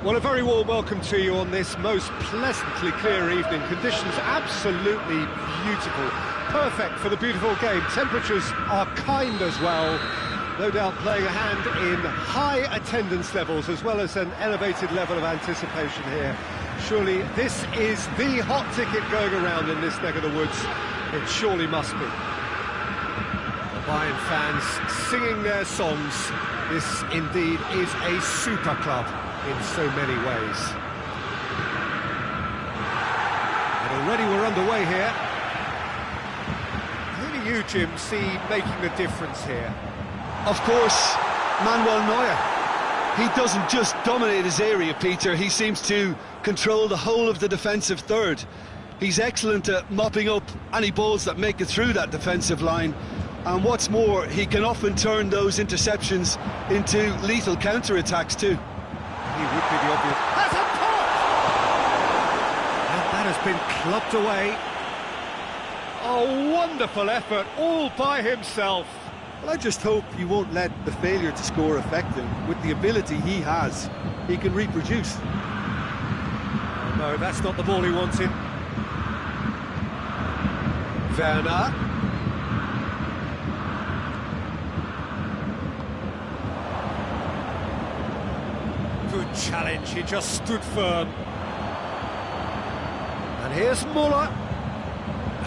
Well, a very warm welcome to you on this most pleasantly clear evening. Conditions absolutely beautiful, perfect for the beautiful game. Temperatures are kind as well, no doubt playing a hand in high attendance levels as well as an elevated level of anticipation here. Surely this is the hot ticket going around in this neck of the woods. It surely must be. The Bayern fans singing their songs. This indeed is a super club in so many ways. And already we're underway here. Who do you, Jim, see making the difference here? Of course, Manuel Neuer. He doesn't just dominate his area, Peter. He seems to control the whole of the defensive third. He's excellent at mopping up any balls that make it through that defensive line. And what's more, he can often turn those interceptions into lethal counter-attacks too. He would be the obvious. Has a pot! And that has been clubbed away. A wonderful effort, all by himself. Well, I just hope you won't let the failure to score affect him. With the ability he has, he can reproduce. Oh, no, that's not the ball he wanted. Werner. Good challenge, he just stood firm. And here's Müller.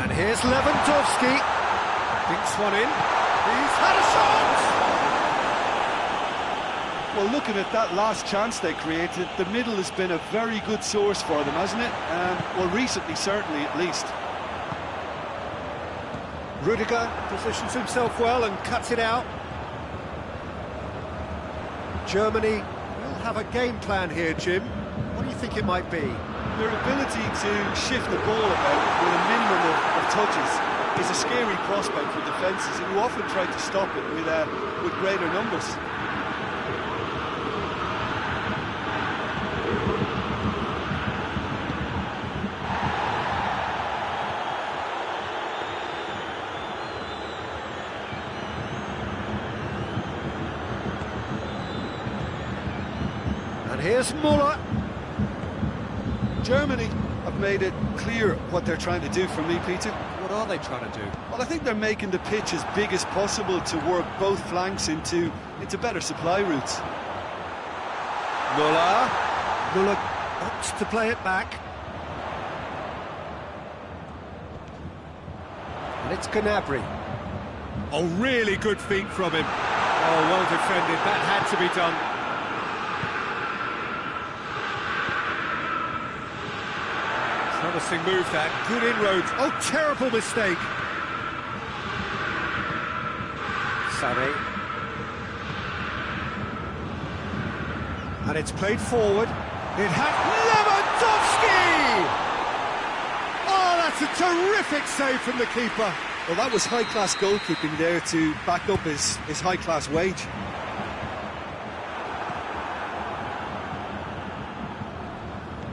And here's Lewandowski. Dinks one in. He's had a shot! Well, looking at that last chance they created, the middle has been a very good source for them, hasn't it? Well, recently, certainly, at least. Rudiger positions himself well and cuts it out. Germany will have a game plan here, Jim. What do you think it might be? Their ability to shift the ball about with a minimum of touches is a scary prospect for defences who often try to stop it with greater numbers. And here's Müller. Germany have made it clear what they're trying to do for me, Peter. What are they trying to do? Well, I think they're making the pitch as big as possible to work both flanks into better supply routes. Müller. Müller opts to play it back. And it's Gnabry. Oh, really good feet from him. Oh, well defended. That had to be done. Promising move that. Good inroads. Oh, terrible mistake. Sané. And it's played forward. It had Lewandowski! Oh, that's a terrific save from the keeper. Well, that was high-class goalkeeping there to back up his high-class wage.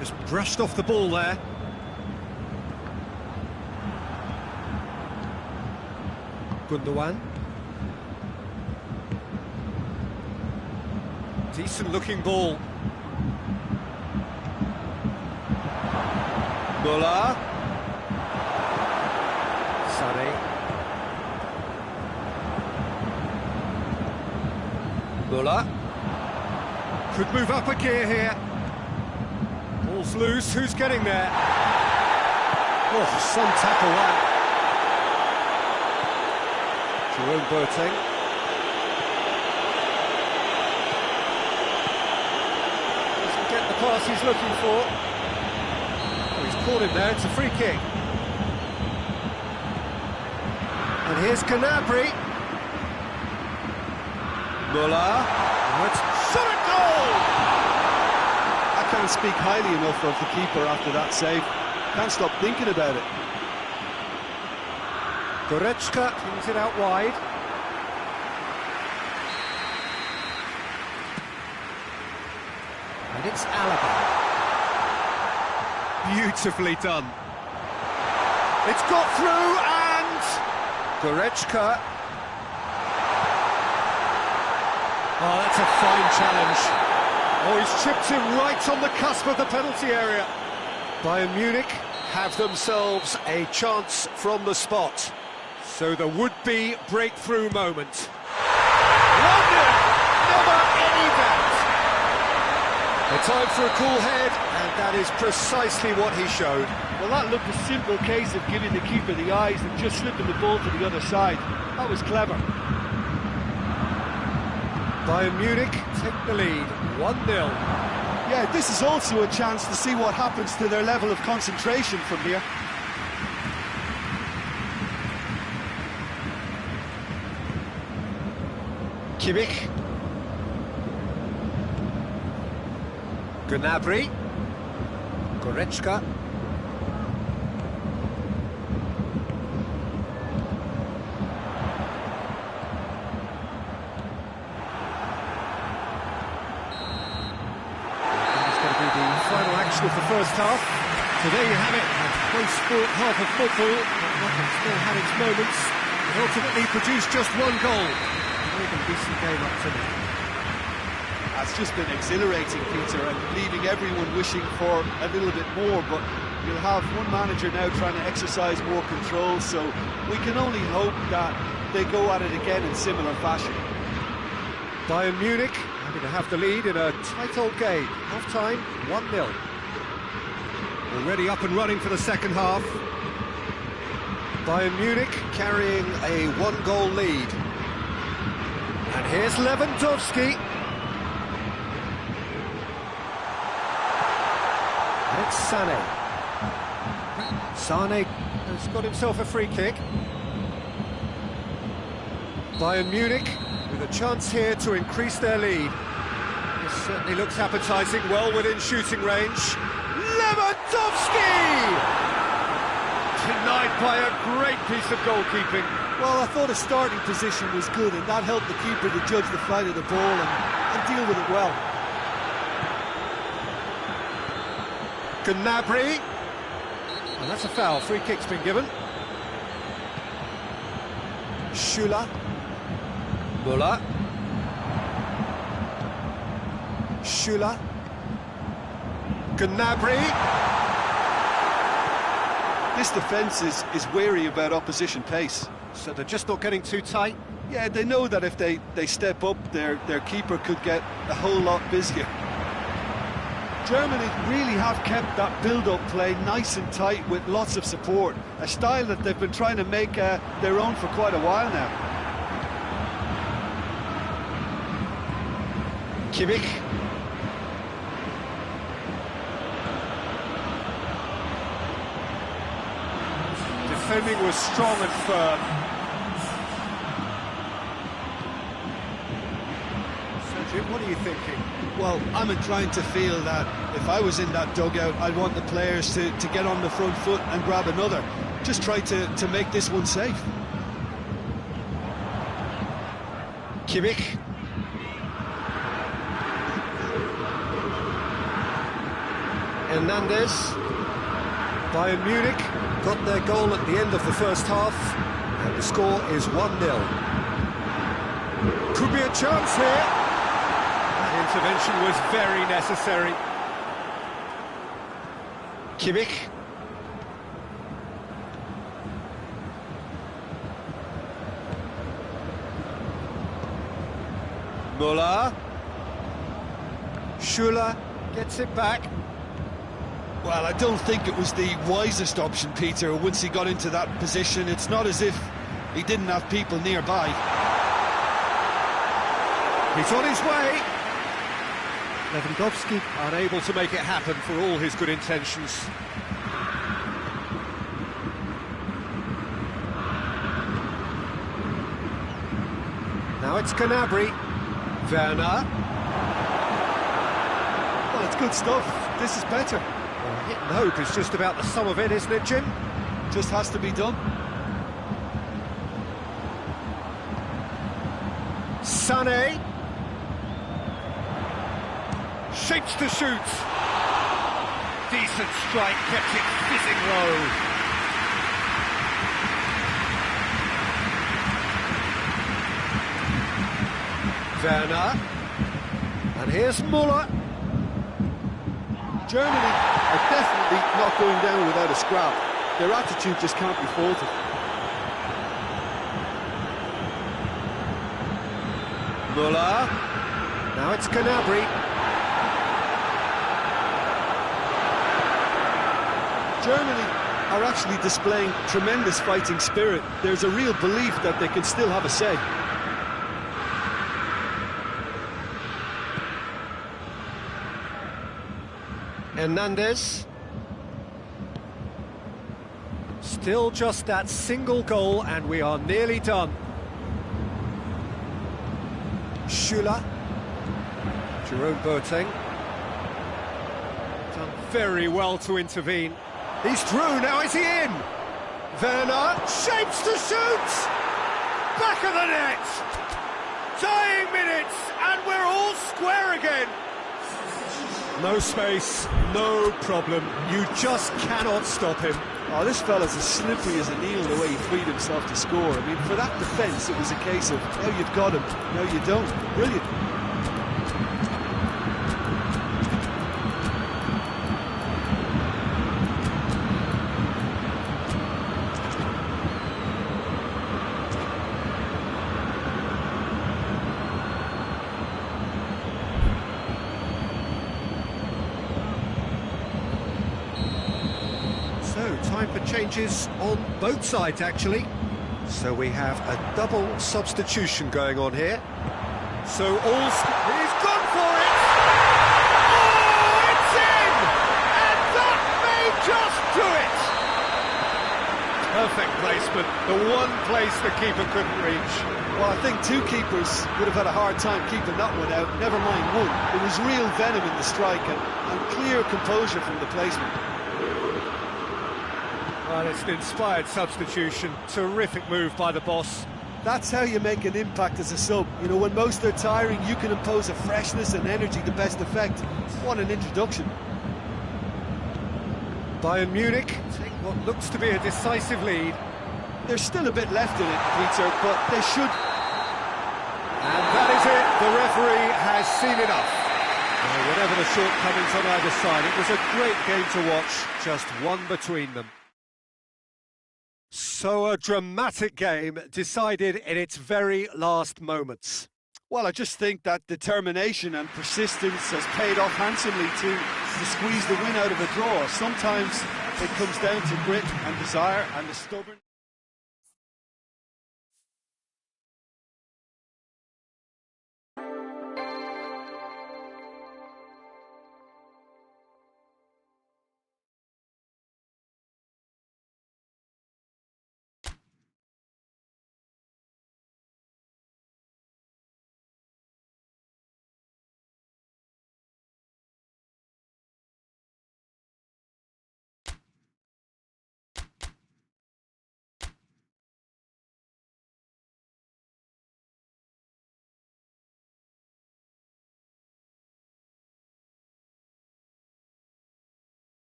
Just brushed off the ball there. Gundogan. Decent looking ball. Müller. Sané. Müller. Could move up a gear here. Ball's loose, who's getting there? Oh, some tackle that. Jerome Boateng. Doesn't get the pass he's looking for. Oh, he's caught him there, it's a free kick. And here's Gnabry. Müller. Let's shot at goal! I can't speak highly enough of the keeper after that save. Can't stop thinking about it. Goretzka brings it out wide. And it's Alaba. Beautifully done. It's got through and Goretzka. Oh, that's a fine challenge. Oh, he's chipped him right on the cusp of the penalty area. Bayern Munich have themselves a chance from the spot. So the would-be breakthrough moment. London! Never any doubt! A time for a cool head, and that is precisely what he showed. Well, that looked a simple case of giving the keeper the eyes and just slipping the ball to the other side. That was clever. Bayern Munich take the lead, 1-0. Yeah, this is also a chance to see what happens to their level of concentration from here. Kimmich. Gnabry. Goretzka. Final action of the first half. So there you have it, a close-fought half of football, but nothing still had its moments. It ultimately produced just one goal. A very decent game up to now. That's just been exhilarating, Peter, and leaving everyone wishing for a little bit more, but you'll have one manager now trying to exercise more control, so we can only hope that they go at it again in similar fashion. Bayern Munich happy to have the lead in a tight old game. Half-time, 1-0. Already up and running for the second half. Bayern Munich carrying a one-goal lead. And here's Lewandowski. It's Sané. Sané has got himself a free kick. Bayern Munich with a chance here to increase their lead. This certainly looks appetising, well within shooting range. Lewandowski! Denied by a great piece of goalkeeping. Well, I thought his starting position was good, and that helped the keeper to judge the flight of the ball and deal with it well. Gnabry. And that's a foul. Free kick's been given. Schüller. Müller. Schüller. Gnabry. This defence is wary about opposition pace. So they're just not getting too tight? Yeah, they know that if they step up, their keeper could get a whole lot busier. Germany really have kept that build-up play nice and tight with lots of support, a style that they've been trying to make their own for quite a while now. Kimmich. Defending was strong and firm. Sergio, what are you thinking? Well, I'm inclined to feel that if I was in that dugout, I'd want the players to get on the front foot and grab another. Just try to make this one safe. Kimmich. Hernandez. Bayern Munich got their goal at the end of the first half, and the score is 1-0. Could be a chance here. That intervention was very necessary. Kimmich. Müller. Schüller gets it back. Well, I don't think it was the wisest option, Peter, once he got into that position. It's not as if he didn't have people nearby. He's on his way. Lewandowski unable to make it happen for all his good intentions. Now it's Gnabry. Werner. Well, it's good stuff. This is better. Well, hit and hope is just about the sum of it, isn't it, Jim? Just has to be done. Sané. Shapes to shoot. Decent strike, kept it fizzing low. Werner. And here's Müller. Germany are definitely not going down without a scrap. Their attitude just can't be faulted. Muller. Now it's Gnabry. Germany are actually displaying tremendous fighting spirit. There's a real belief that they can still have a say. Hernandez. Still just that single goal and we are nearly done. Schüller. Jerome Boateng. Done very well to intervene. He's through, now is he in? Werner shapes to shoot! Back of the net! Dying minutes, and we're all square again! No space, no problem. You just cannot stop him. Oh, this fella's as slippery as a needle the way he freed himself to score. I mean, for that defence, it was a case of, now you've got him, now you don't. Brilliant. Time for changes on both sides, actually. So we have a double substitution going on here. So he's gone for it! Oh, it's in! And that may just do it! Perfect placement, the one place the keeper couldn't reach. Well, I think two keepers would have had a hard time keeping that one out, never mind one. There was real venom in the strike and clear composure from the placement. Well, it's an inspired substitution. Terrific move by the boss. That's how you make an impact as a sub. You know, when most are tiring, you can impose a freshness and energy to best effect. What an introduction. Bayern Munich take what looks to be a decisive lead. There's still a bit left in it, Peter, but they should... And that is it. The referee has seen enough. Whatever the shortcomings on either side, it was a great game to watch. Just one between them. So a dramatic game decided in its very last moments. Well, I just think that determination and persistence has paid off handsomely to squeeze the win out of a draw. Sometimes it comes down to grit and desire and the stubborn...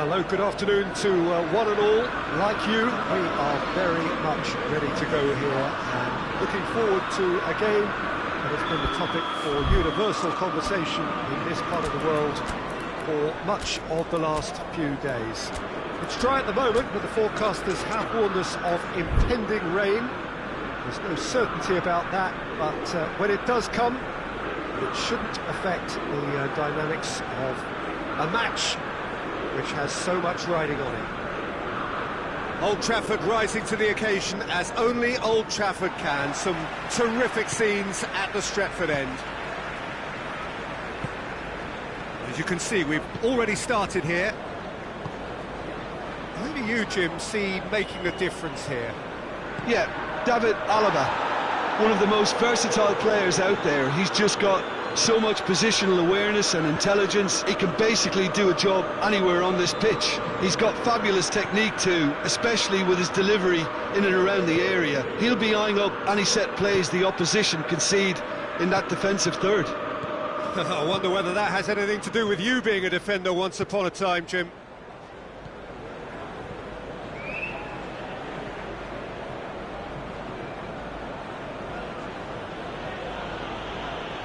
Hello, good afternoon to one and all. Like you, we are very much ready to go here and looking forward to a game that has been the topic for universal conversation in this part of the world for much of the last few days. It's dry at the moment, but the forecasters have warned us of impending rain. There's no certainty about that, but when it does come, it shouldn't affect the dynamics of a match which has so much riding on it. Old Trafford rising to the occasion as only Old Trafford can. Some terrific scenes at the Stretford end. As you can see, we've already started here. Who do you, Jim, see making a difference here? Yeah, David Alaba, one of the most versatile players out there. He's just got so much positional awareness and intelligence. He can basically do a job anywhere on this pitch. He's got fabulous technique too, especially with his delivery in and around the area. He'll be eyeing up any set plays the opposition concede in that defensive third. I wonder whether that has anything to do with you being a defender once upon a time, Jim.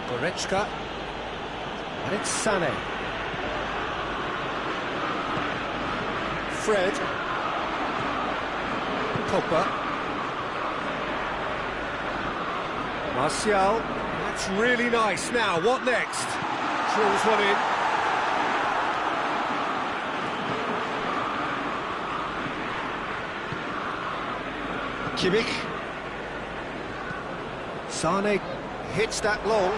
Goretzka, and it's Sané. Fred. Pogba. Martial. That's really nice. Now, what next? Drills one in. Kimmich. Sané hits that long.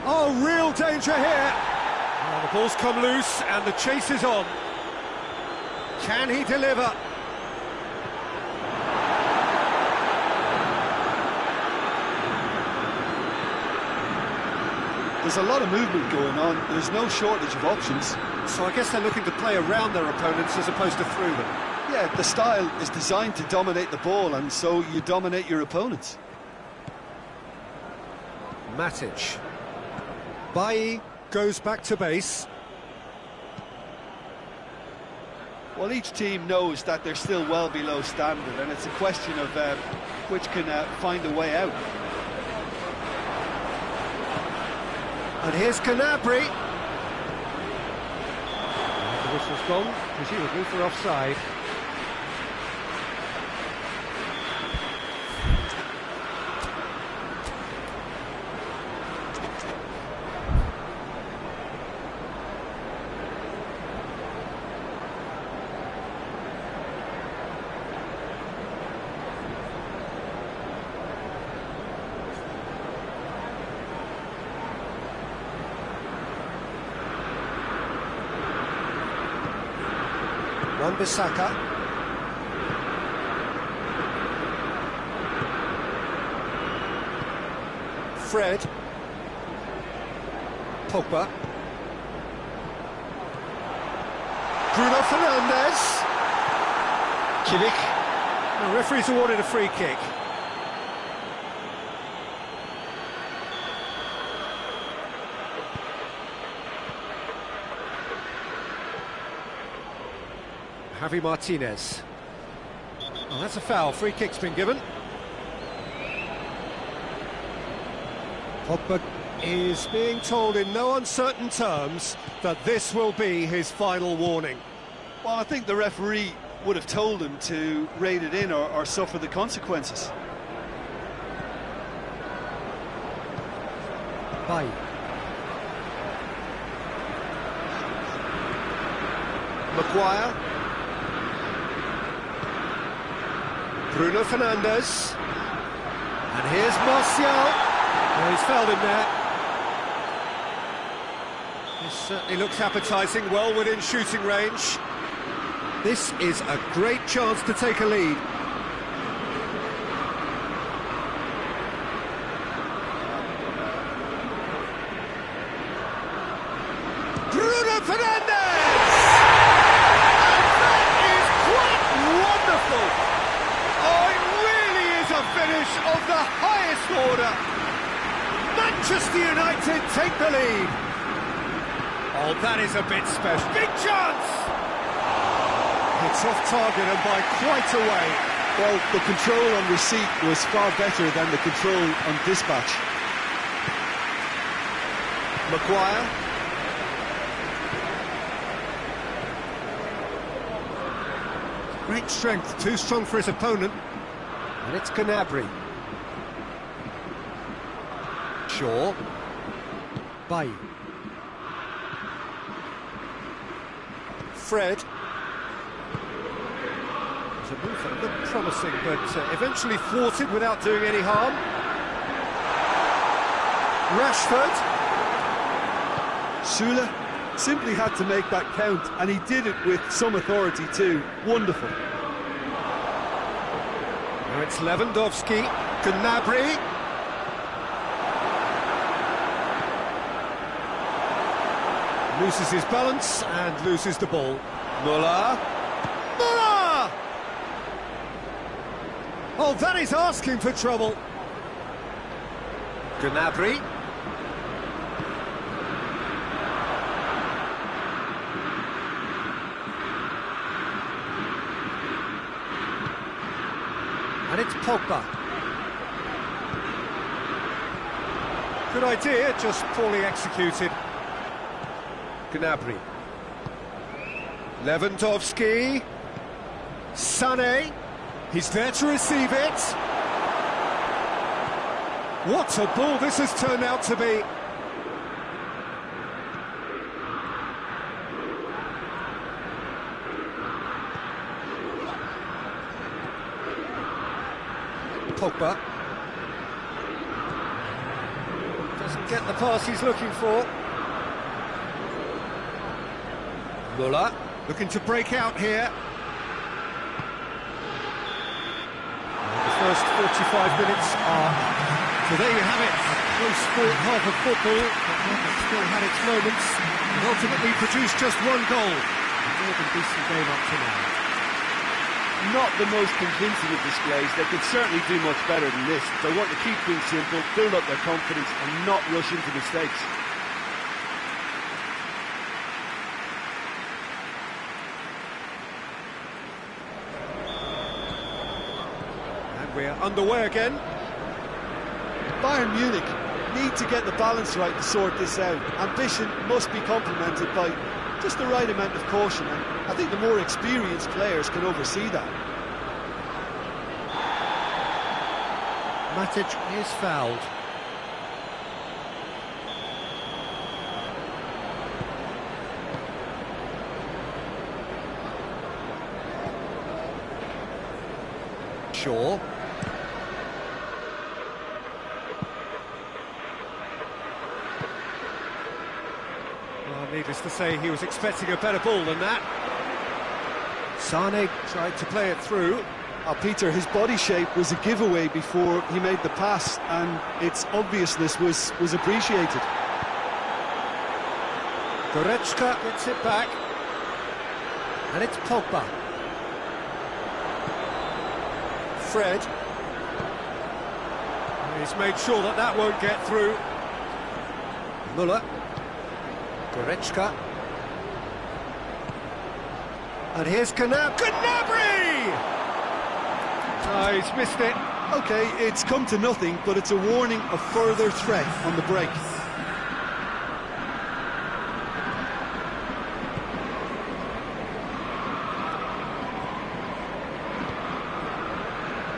Oh, real danger here. Oh, the ball's come loose and the chase is on. Can he deliver? There's a lot of movement going on. There's no shortage of options. So I guess they're looking to play around their opponents as opposed to through them. Yeah, the style is designed to dominate the ball, and so you dominate your opponents. Matic. Bailly goes back to base. Well, each team knows that they're still well below standard, and it's a question of which can find a way out. And here's Gnabry. The whistle's gone, presumably for offside. Wan-Bissaka. Fred. Pogba. Bruno Fernandes. Kimmich. The referee's awarded a free kick. Javi Martinez. Oh, that's a foul. Free kick's been given. Pogba is being told in no uncertain terms that this will be his final warning. Well, I think the referee would have told him to rein it in or suffer the consequences. Bailly. Maguire. Bruno Fernandes. And here's Martial. Oh, he's fouled him there. This certainly looks appetising, well within shooting range. This is a great chance to take a lead. Bruno Fernandes! And that is quite wonderful! Oh, it really is a finish of the highest order. Manchester United take the lead. Oh, that is a bit special. Big chance! It's off target and by quite a way. Well, the control on receipt was far better than the control on dispatch. Maguire. Great strength, too strong for his opponent. And it's Gnabry. Shaw. Bailly. Fred. It's a move that looked promising, but eventually thwarted without doing any harm. Rashford. Sula simply had to make that count, and he did it with some authority too. Wonderful. Now it's Lewandowski. Gnabry. Loses his balance and loses the ball. Muller. Muller! Oh, that is asking for trouble. Gnabry. And it's Pogba. Good idea, just poorly executed. Gnabry. Lewandowski. Sané. He's there to receive it. What a ball this has turned out to be. Pogba. Doesn't get the pass he's looking for. Muller, looking to break out here. The first 45 minutes are... So there you have it, close sport, half of football, but one that still had its moments, and ultimately produced just one goal. A more than decent game up to now. Not the most convincing of displays. They could certainly do much better than this. They want to keep things simple, build up their confidence and not rush into mistakes. We're underway again. Bayern Munich need to get the balance right to sort this out. Ambition must be complemented by just the right amount of caution, and I think the more experienced players can oversee that. Matic is fouled. Shaw. Well, needless to say, he was expecting a better ball than that. Sané tried to play it through. Peter, his body shape was a giveaway before he made the pass, and its obviousness was appreciated. Goretzka gets it back. And it's Pogba. Fred. He's made sure that that won't get through. Muller. Goretzka. And here's Gnabry! Oh, he's missed it. OK, it's come to nothing, but it's a warning of further threat on the break.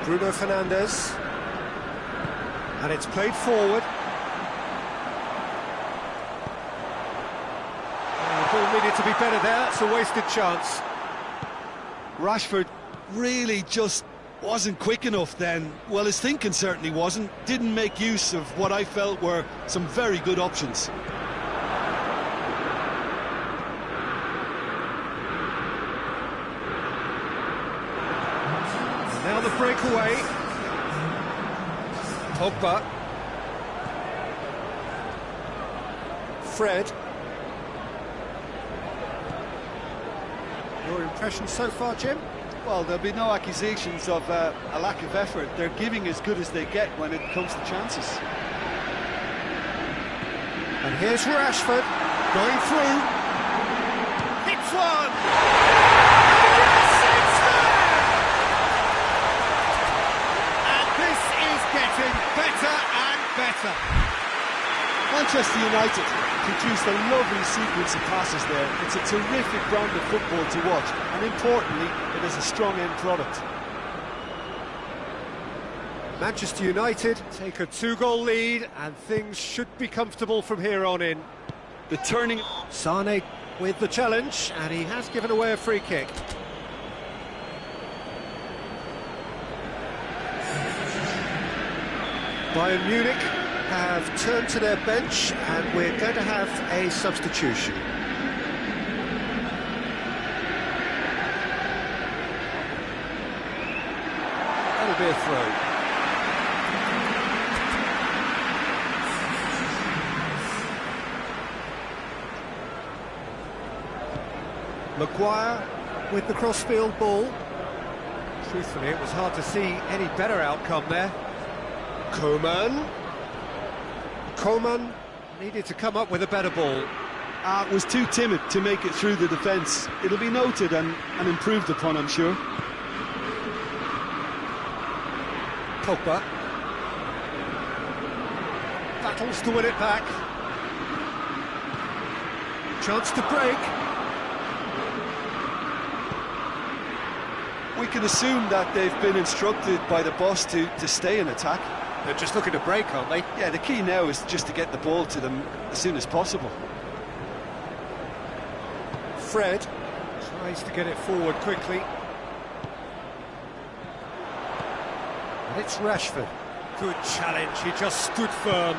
Bruno Fernandes. And it's played forward. The ball needed to be better there. It's a wasted chance. Rashford really just wasn't quick enough then. Well, his thinking certainly wasn't. Didn't make use of what I felt were some very good options. And now the breakaway. Pogba. Fred. Your impression so far, Jim? Well, there'll be no accusations of a lack of effort. They're giving as good as they get when it comes to chances. And here's Rashford. Going through. Hits one! And yes, it's there! And this is getting better and better. Manchester United produced a lovely sequence of passes there. It's a terrific brand of football to watch, and importantly, it is a strong end product. Manchester United take a 2-goal lead, and things should be comfortable from here on in. The turning... Sane with the challenge, and he has given away a free kick. Bayern Munich have turned to their bench, and we're going to have a substitution. That'll be a throw. Maguire with the crossfield ball. Truthfully, it was hard to see any better outcome there. Coman needed to come up with a better ball. Was too timid to make it through the defence. It'll be noted and improved upon, I'm sure. Pogba battles to win it back. Chance to break. We can assume that they've been instructed by the boss to stay in attack. They're just looking to break, aren't they? Yeah, the key now is just to get the ball to them as soon as possible. Fred tries to get it forward quickly. And it's Rashford. Good challenge, he just stood firm.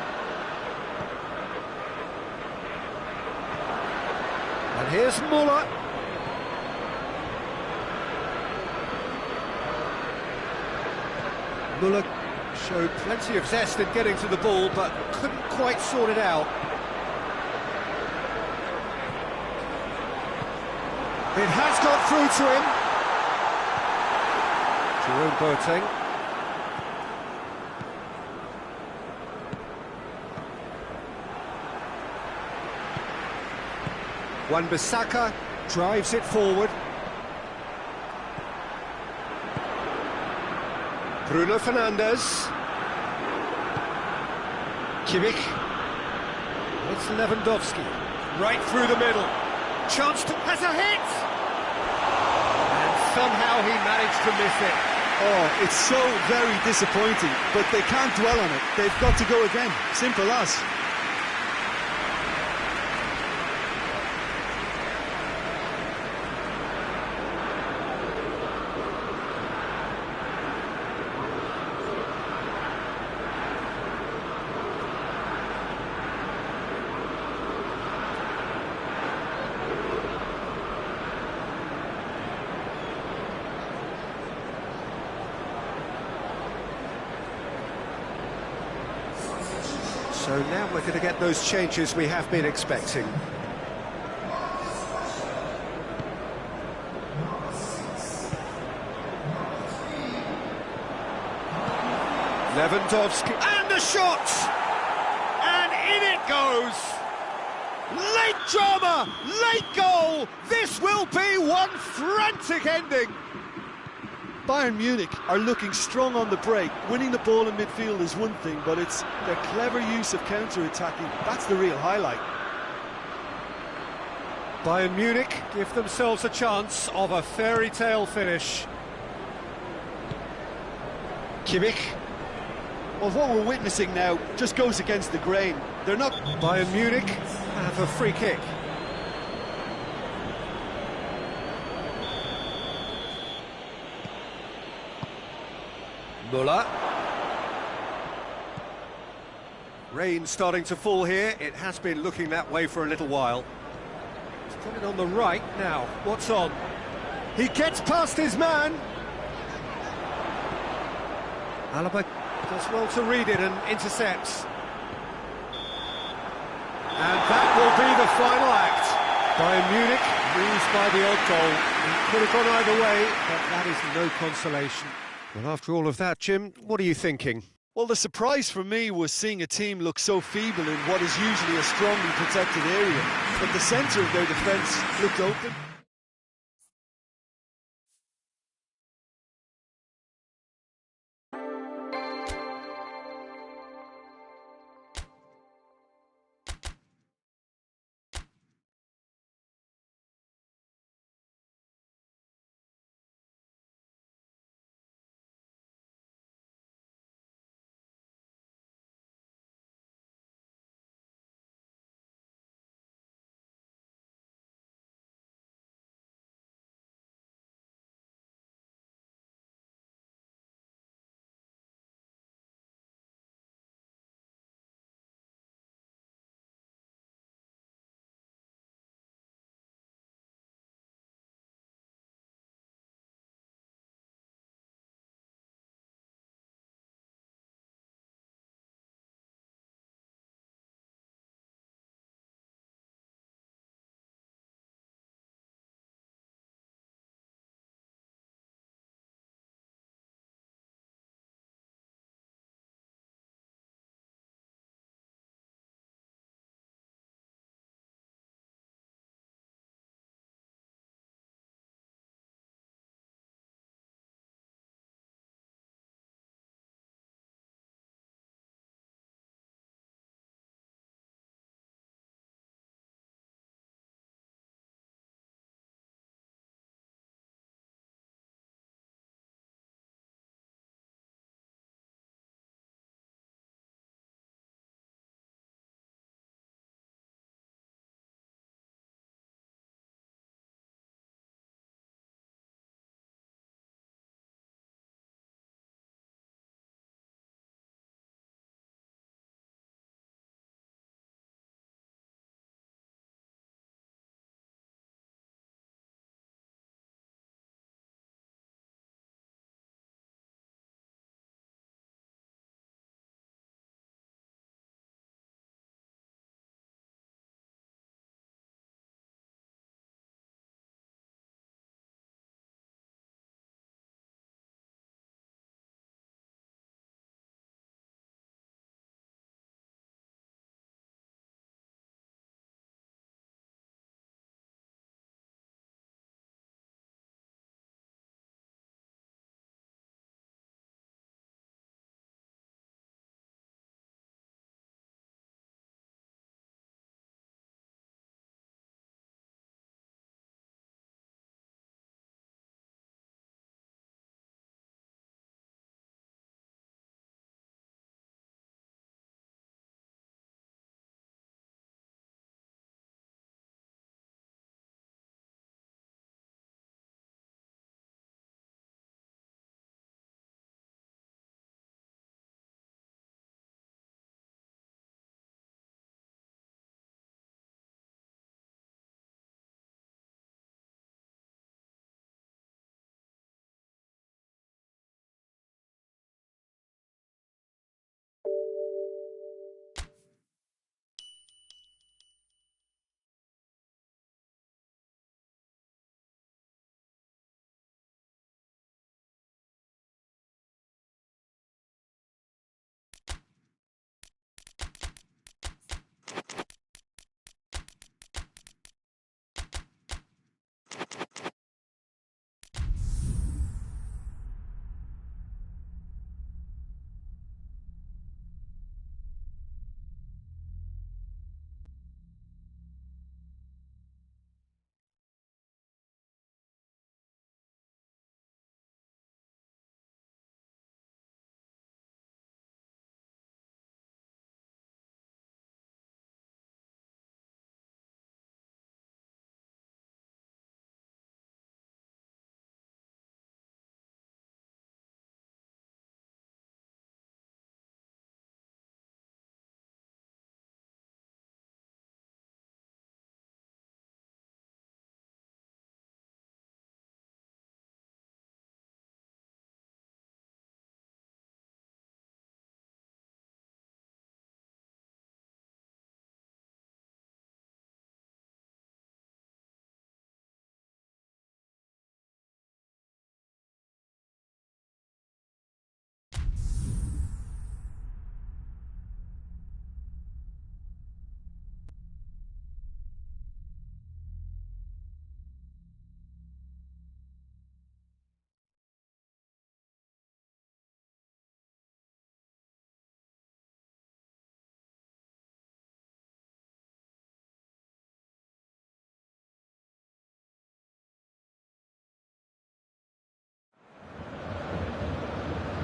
And here's Muller. Muller showed plenty of zest in getting to the ball, but couldn't quite sort it out. It has got through to him. Jerome Boateng. Wan-Bissaka drives it forward. Bruno Fernandes. Kimmich. It's Lewandowski. Right through the middle. Chance to... has a hit! And somehow he managed to miss it. Oh, it's so very disappointing, but they can't dwell on it. They've got to go again. Simple as. So now we're going to get those changes we have been expecting. Lewandowski, and the shot! And in it goes! Late drama, late goal! This will be one frantic ending! Bayern Munich are looking strong on the break. Winning the ball in midfield is one thing, but it's their clever use of counter-attacking. That's the real highlight. Bayern Munich give themselves a chance of a fairy tale finish. Kimmich. Well, what we're witnessing now just goes against the grain. They're not... Bayern Munich have a free kick. Muller. Rain starting to fall here. It has been looking that way for a little while. He's put it on the right now. What's on? He gets past his man. Alaba does well to read it and intercepts. And that will be the final act. Bayern Munich moves by the odd goal. It could have gone either way, but that is no consolation. Well, after all of that, Jim, what are you thinking? Well, the surprise for me was seeing a team look so feeble in what is usually a strongly protected area, but the centre of their defence looked open.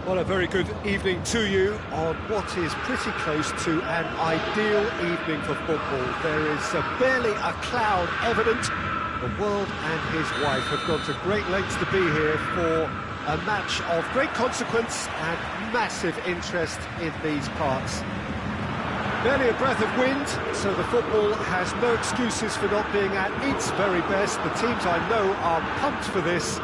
Well, a very good evening to you on what is pretty close to an ideal evening for football. There is barely a cloud evident. The world and his wife have gone to great lengths to be here for a match of great consequence and massive interest in these parts. Barely a breath of wind, so the football has no excuses for not being at its very best. The teams I know are pumped for this.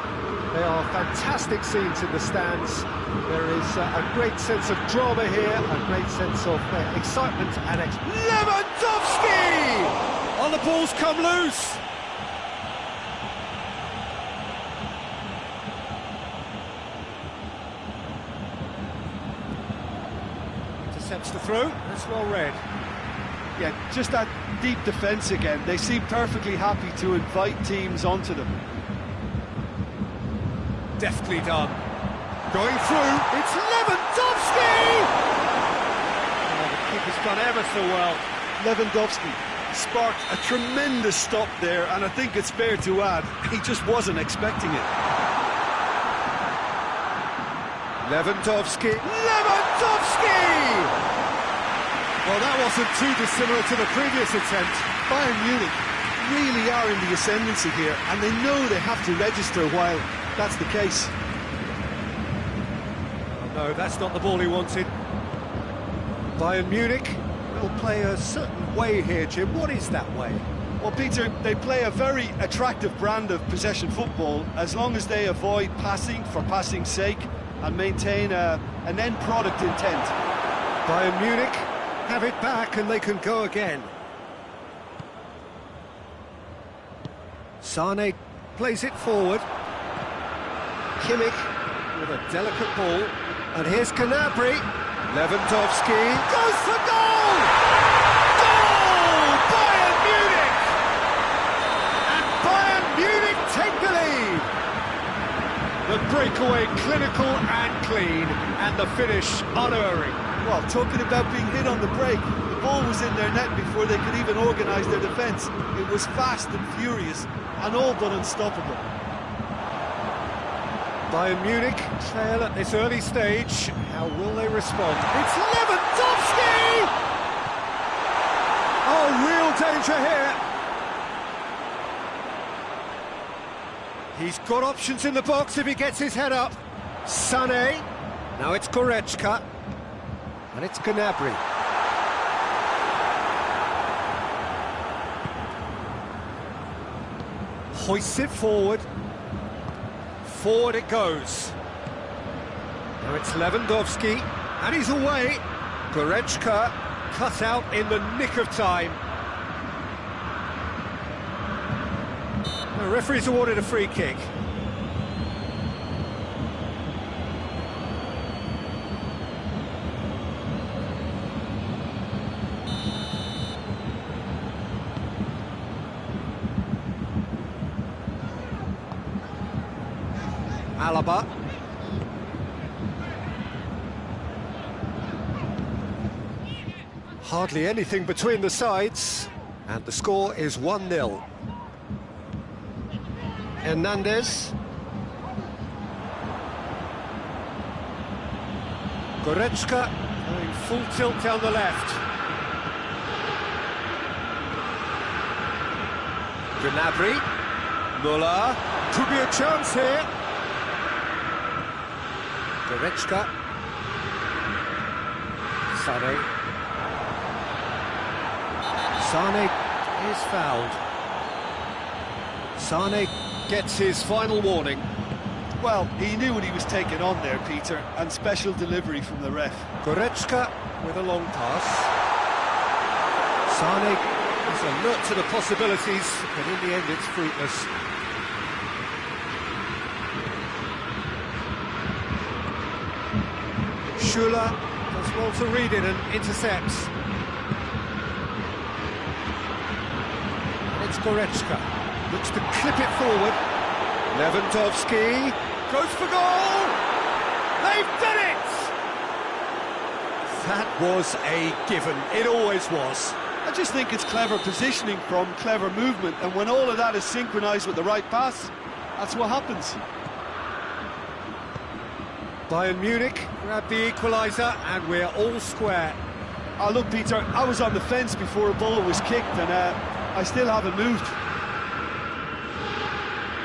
They are fantastic scenes in the stands. There is a great sense of drama here, a great sense of excitement and Lewandowski! Oh, the ball's come loose! Intercepts the throw, that's well read. Yeah, just that deep defence again. They seem perfectly happy to invite teams onto them. Deftly done. Going through, it's Lewandowski! Oh, the keeper's done ever so well. Lewandowski sparked a tremendous stop there, and I think it's fair to add, he just wasn't expecting it. Lewandowski! Well, that wasn't too dissimilar to the previous attempt. Bayern Munich really are in the ascendancy here, and they know they have to register while that's the case. No, that's not the ball he wanted. Bayern Munich will play a certain way here, Jim. What is that way? Well, Peter, they play a very attractive brand of possession football as long as they avoid passing for passing's sake and maintain an end product intent. Bayern Munich have it back and they can go again. Sane plays it forward. Kimmich with a delicate ball. And here's Gnabry. Lewandowski goes for goal! Goal! Bayern Munich! And Bayern Munich take the lead! The breakaway clinical and clean, and the finish unerring. Well, talking about being hit on the break, the ball was in their net before they could even organise their defence. It was fast and furious, and all but unstoppable. Bayern Munich trail at this early stage. How will they respond? It's Lewandowski! Oh, real danger here. He's got options in the box if he gets his head up. Sané. Now it's Goretzka. And it's Gnabry. Hoists it forward. Forward it goes. Now it's Lewandowski, and he's away. Goretzka cut out in the nick of time. The referee's awarded a free kick. Alaba. Hardly anything between the sides, and the score is 1-0. Hernandez. Goretzka going full tilt down the left. Gnabry. Müller. Could be a chance here. Goretzka. Sané. Sané is fouled. Sané gets his final warning. Well, he knew what he was taking on there, Peter, and special delivery from the ref. Goretzka with a long pass. Sané is alert to the possibilities, but in the end it's fruitless. Schuller does well to read it and intercepts. And it's Goretzka. Looks to clip it forward. Lewandowski goes for goal! They've done it! That was a given. It always was. I just think it's clever positioning from clever movement, and when all of that is synchronised with the right pass, that's what happens. Bayern Munich grab the equaliser, and we're all square. Oh, look, Peter, I was on the fence before a ball was kicked, and I still haven't moved.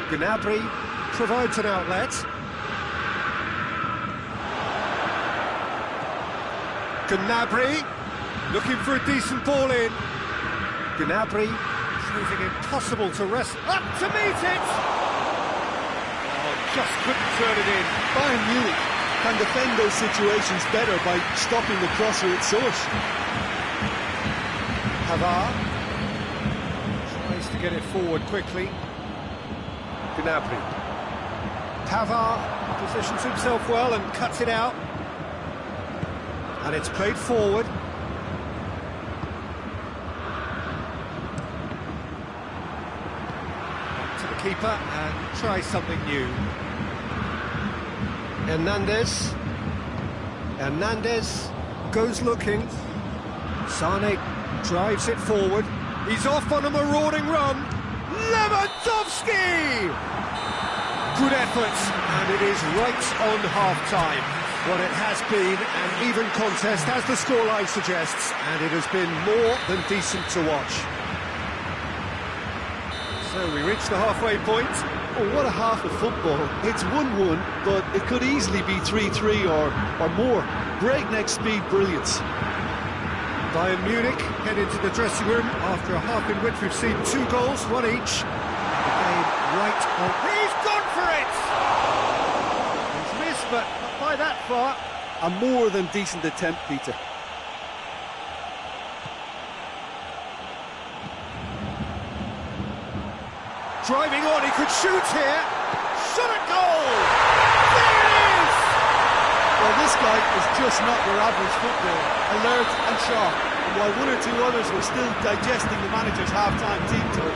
Gnabry provides an outlet. Gnabry looking for a decent ball in. Gnabry proving impossible to wrestle. Up to meet it! Oh, just couldn't turn it in. Bayern Munich can defend those situations better by stopping the crosser at source. Pavard tries to get it forward quickly. Gnabry. Pavard positions himself well and cuts it out. And it's played forward. To the keeper and try something new. Hernandez goes looking. Sane drives it forward. He's off on a marauding run. Lewandowski! Good effort, and it is right on half-time. Well, it has been an even contest, as the scoreline suggests, and it has been more than decent to watch. So we reach the halfway point. Oh, what a half of football. It's 1-1, but it could easily be 3-3 or more. Breakneck speed brilliance. Bayern Munich head into the dressing room after a half in which we've seen 2 goals, 1 each. The game right on. He's gone for it! He's missed, but not by that far. A more than decent attempt, Peter. Driving on, he could shoot here. Shot at goal! There it is! Well, this guy is just not your average footballer. Alert and sharp. And while 1 or 2 others were still digesting the manager's half-time team talk,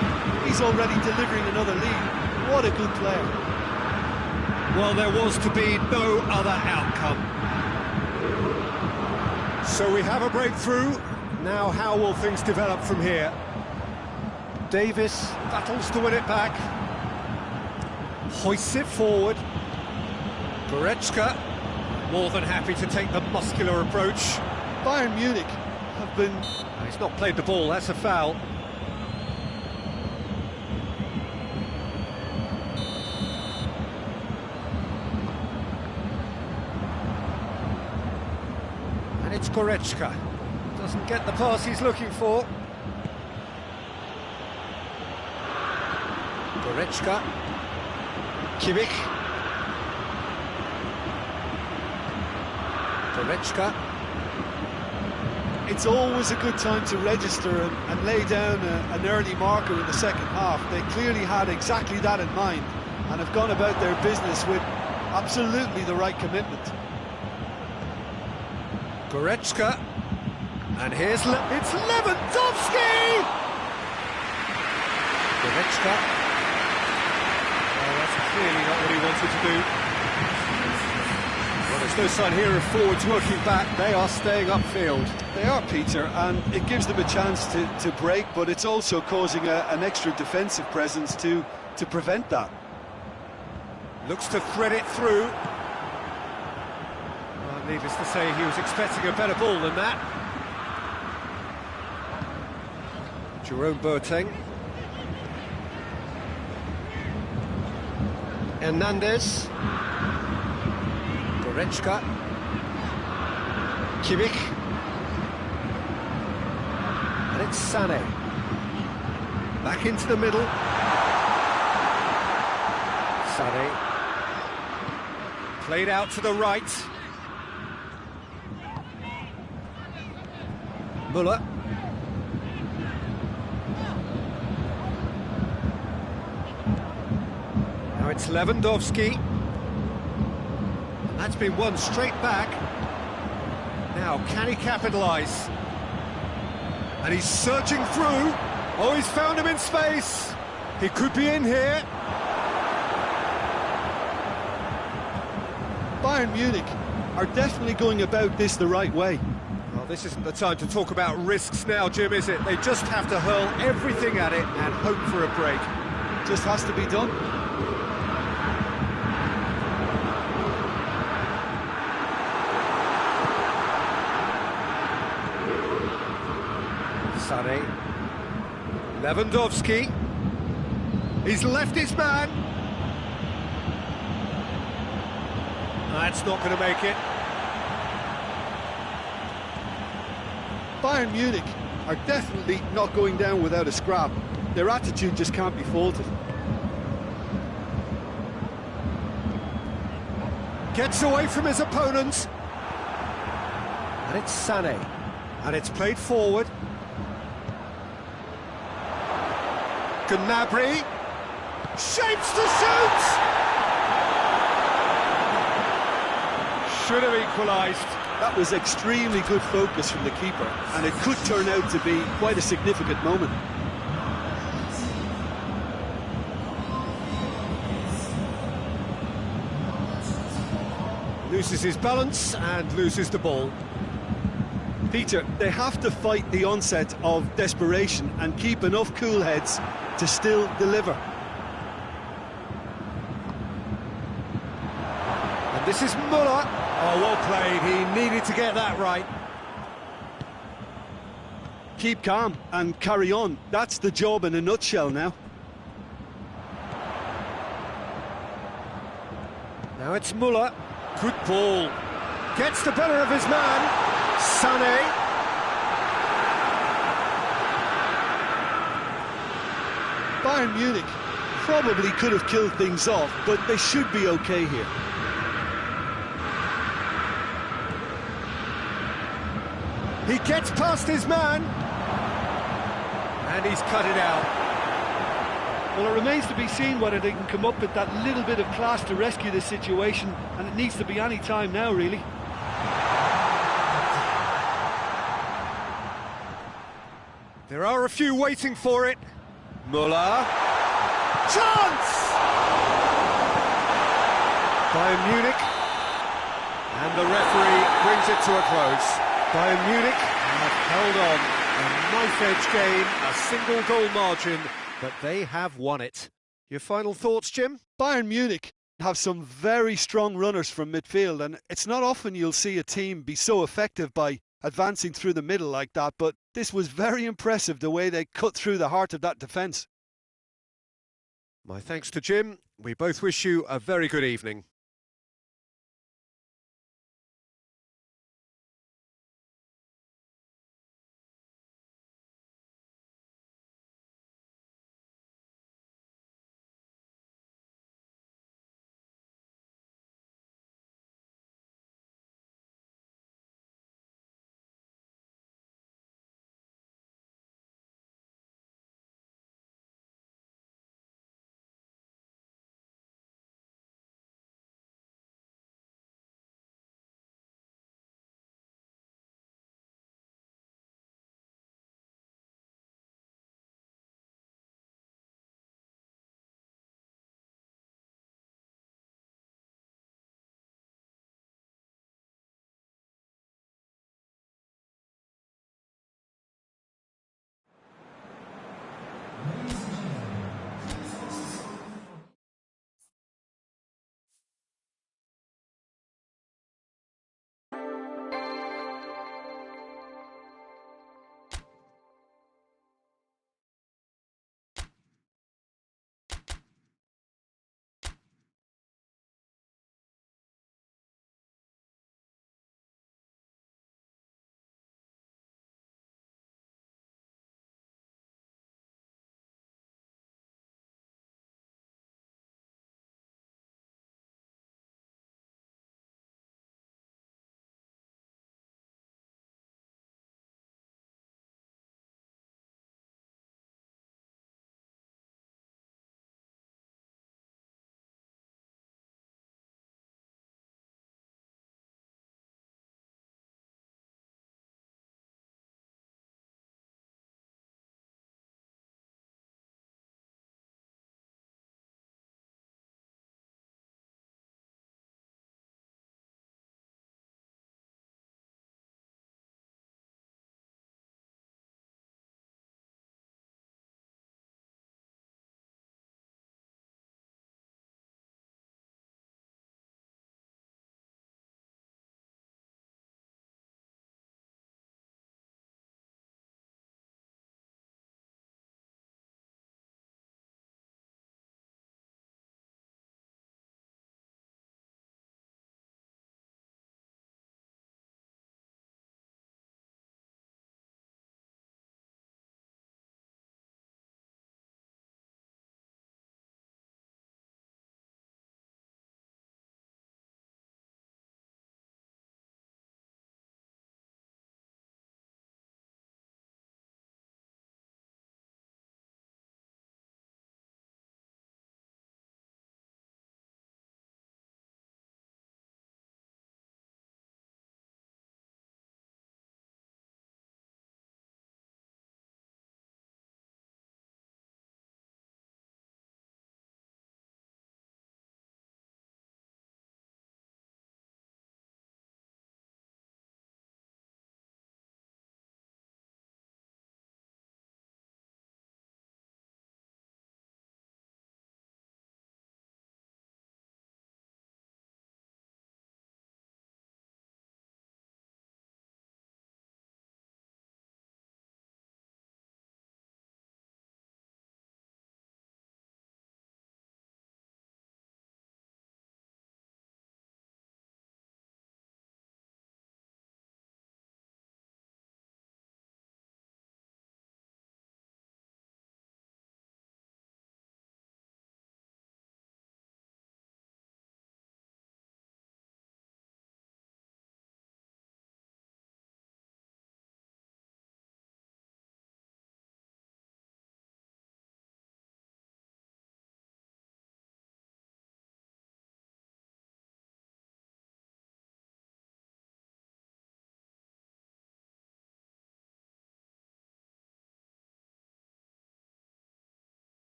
he's already delivering another lead. What a good player. Well, there was to be no other outcome. So we have a breakthrough. Now how will things develop from here? Davis battles to win it back. Hoists it forward. Goretzka more than happy to take the muscular approach. Bayern Munich have been... He's not played the ball, that's a foul. And it's Goretzka. Doesn't get the pass he's looking for. Goretzka. Kimmich. Goretzka. It's always a good time to register and lay down an early marker in the second half. They clearly had exactly that in mind and have gone about their business with absolutely the right commitment. Goretzka. And here's it's Lewandowski! Goretzka. Oh, that's clearly not what he wanted to do. Well, there's no sign here of forwards working back. They are staying upfield. They are, Peter, and it gives them a chance to break, but it's also causing an extra defensive presence to prevent that. Looks to thread it through. Well, needless to say, he was expecting a better ball than that. Jerome Boateng. Hernandez. Goretzka. Kimmich. And it's Sane. Back into the middle. Sane. Played out to the right. Müller. Now it's Lewandowski. That's been won straight back. Now, can he capitalise? And he's searching through. Oh, he's found him in space. He could be in here. Bayern Munich are definitely going about this the right way. Well, this isn't the time to talk about risks now, Jim, is it? They just have to hurl everything at it and hope for a break. Just has to be done. Sané. Lewandowski. He's left his man. That's not going to make it. Bayern Munich are definitely not going down without a scrap. Their attitude just can't be faulted. Gets away from his opponents. And it's Sané. And it's played forward. Gnabry. Shapes to shoot! Should have equalised. That was extremely good focus from the keeper, and it could turn out to be quite a significant moment. Loses his balance and loses the ball. Peter, they have to fight the onset of desperation and keep enough cool heads to still deliver. And this is Muller. Oh, well played. He needed to get that right. Keep calm and carry on. That's the job in a nutshell now. Now it's Muller. Good ball. Gets the better of his man. Sané. Bayern Munich probably could have killed things off, but they should be okay here. He gets past his man. And he's cut it out. Well, it remains to be seen whether they can come up with that little bit of class to rescue this situation, and it needs to be any time now, really. There are a few waiting for it. Muller. Chance! Bayern Munich. And the referee brings it to a close. Bayern Munich have held on. A knife-edge game, a single goal margin, but they have won it. Your final thoughts, Jim? Bayern Munich have some very strong runners from midfield, and it's not often you'll see a team be so effective by advancing through the middle like that, but this was very impressive the way they cut through the heart of that defence. My thanks to Jim. We both wish you a very good evening.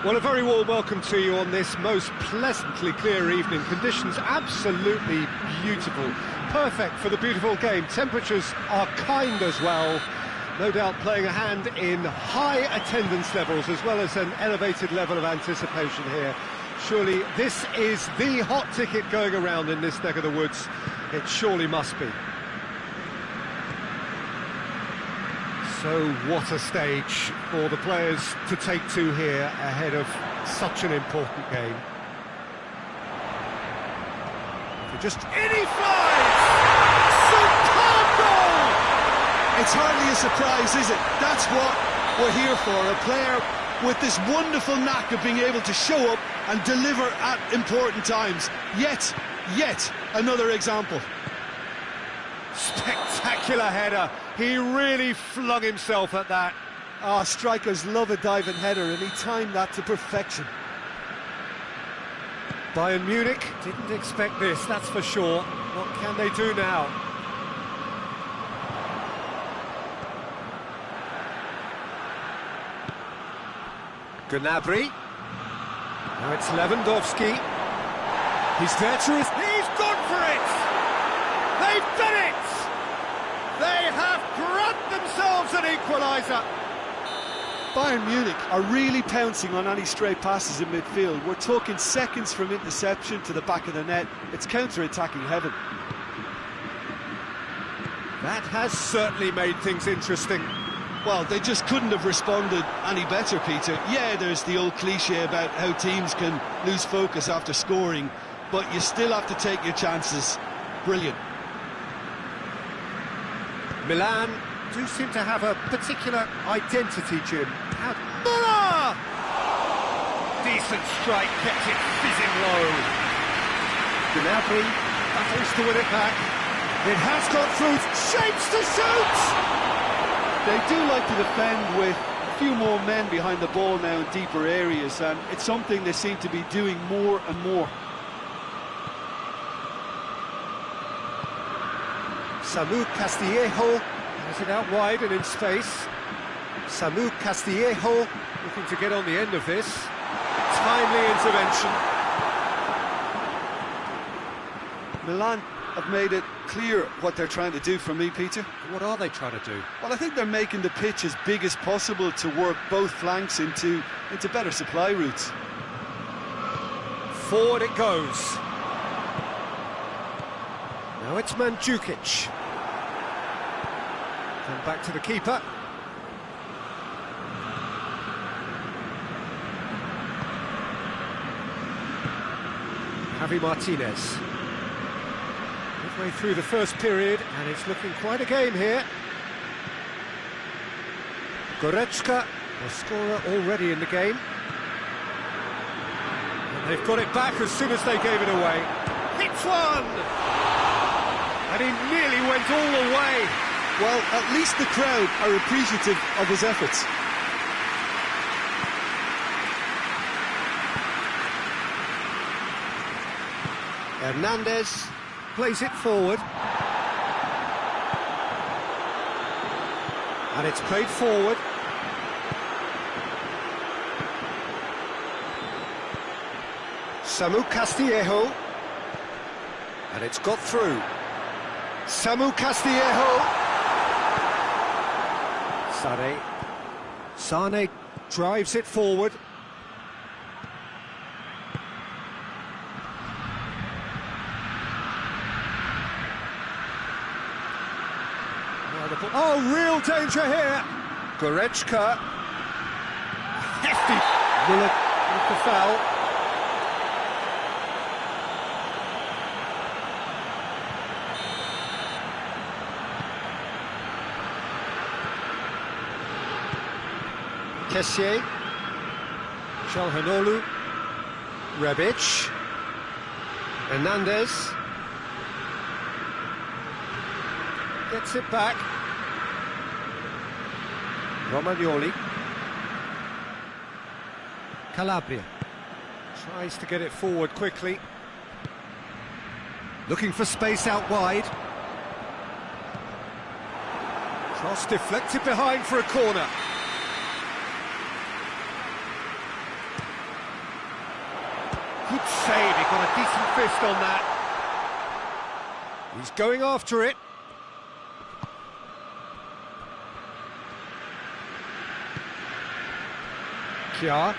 Well, a very warm welcome to you on this most pleasantly clear evening. Conditions absolutely beautiful. Perfect for the beautiful game. Temperatures are kind as well. No doubt playing a hand in high attendance levels as well as an elevated level of anticipation here. Surely this is the hot ticket going around in this neck of the woods. It surely must be. So what a stage for the players to take to here ahead of such an important game. Just in he flies! Superb goal! It's hardly a surprise, is it? That's what we're here for. A player with this wonderful knack of being able to show up and deliver at important times. Yet another example. Spectacular header. He really flung himself at that. Ah, strikers love a diving header, and he timed that to perfection. Bayern Munich didn't expect this, that's for sure. What can they do now? Gnabry. Now it's Lewandowski. He's there to his... He's gone for it! They've done it! They have grabbed themselves an equaliser. Bayern Munich are really pouncing on any stray passes in midfield. We're talking seconds from interception to the back of the net. It's counter-attacking heaven. That has certainly made things interesting. Well, they just couldn't have responded any better, Peter. Yeah, there's the old cliche about how teams can lose focus after scoring, but you still have to take your chances. Brilliant. Milan do seem to have a particular identity, Jim. Müller! Decent strike, kept it fizzing low. Gnabry battles to win it back. It has got through, shapes to shoot! They do like to defend with a few more men behind the ball now in deeper areas, and it's something they seem to be doing more and more. Samu Castillejo has it out wide and in space. Samu Castillejo looking to get on the end of this. Timely intervention. Milan have made it clear what they're trying to do for me, Peter. What are they trying to do? Well, I think they're making the pitch as big as possible to work both flanks into better supply routes. Forward it goes. Now it's Mandzukic. Come back to the keeper. Javi Martinez. Midway through the first period, and it's looking quite a game here. Goretzka, the scorer already in the game. And they've got it back as soon as they gave it away. Hits one! And he nearly went all the way. Well, at least the crowd are appreciative of his efforts. Hernandez plays it forward. And it's played forward. Samu Castillejo. And it's got through. Samu Castillejo. Sane drives it forward. Oh, real danger here. Goretzka. Hefty. Müller with the foul. Kessié, Çalhanoğlu, Rebic, Hernandez, gets it back, Romagnoli, Calabria, tries to get it forward quickly, looking for space out wide, cross deflected behind for a corner. Good save, he got a decent fist on that. He's going after it. Kia.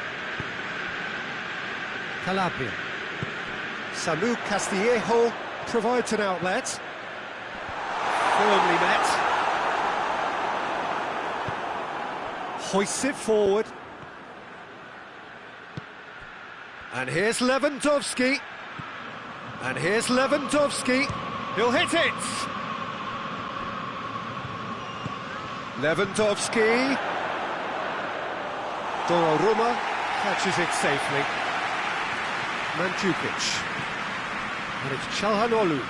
Calabria. Samu Castillejo provides an outlet. Firmly met. Hoists it forward. And here's Lewandowski. And here's Lewandowski. He'll hit it! Lewandowski. Donnarumma catches it safely. Mandzukic. And it's Çalhanoğlu.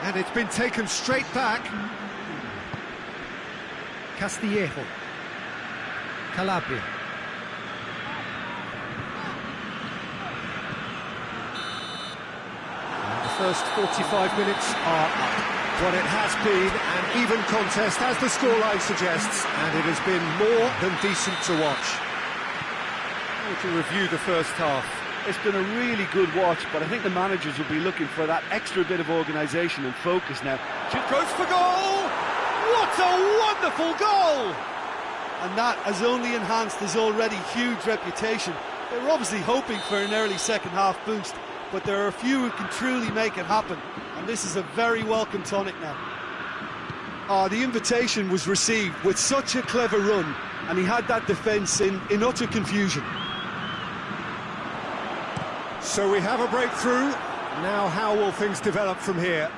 And it's been taken straight back. Castillejo. Calabria. And the first 45 minutes are up. What it has been an even contest, as the scoreline suggests, and it has been more than decent to watch. To review the first half. It's been a really good watch, but I think the managers will be looking for that extra bit of organisation and focus now. Chip goes for goal! What a wonderful goal! And that has only enhanced his already huge reputation. They were obviously hoping for an early second half boost, but there are a few who can truly make it happen, and this is a very welcome tonic now. The invitation was received with such a clever run, and he had that defence in utter confusion. So we have a breakthrough. Now how will things develop from here?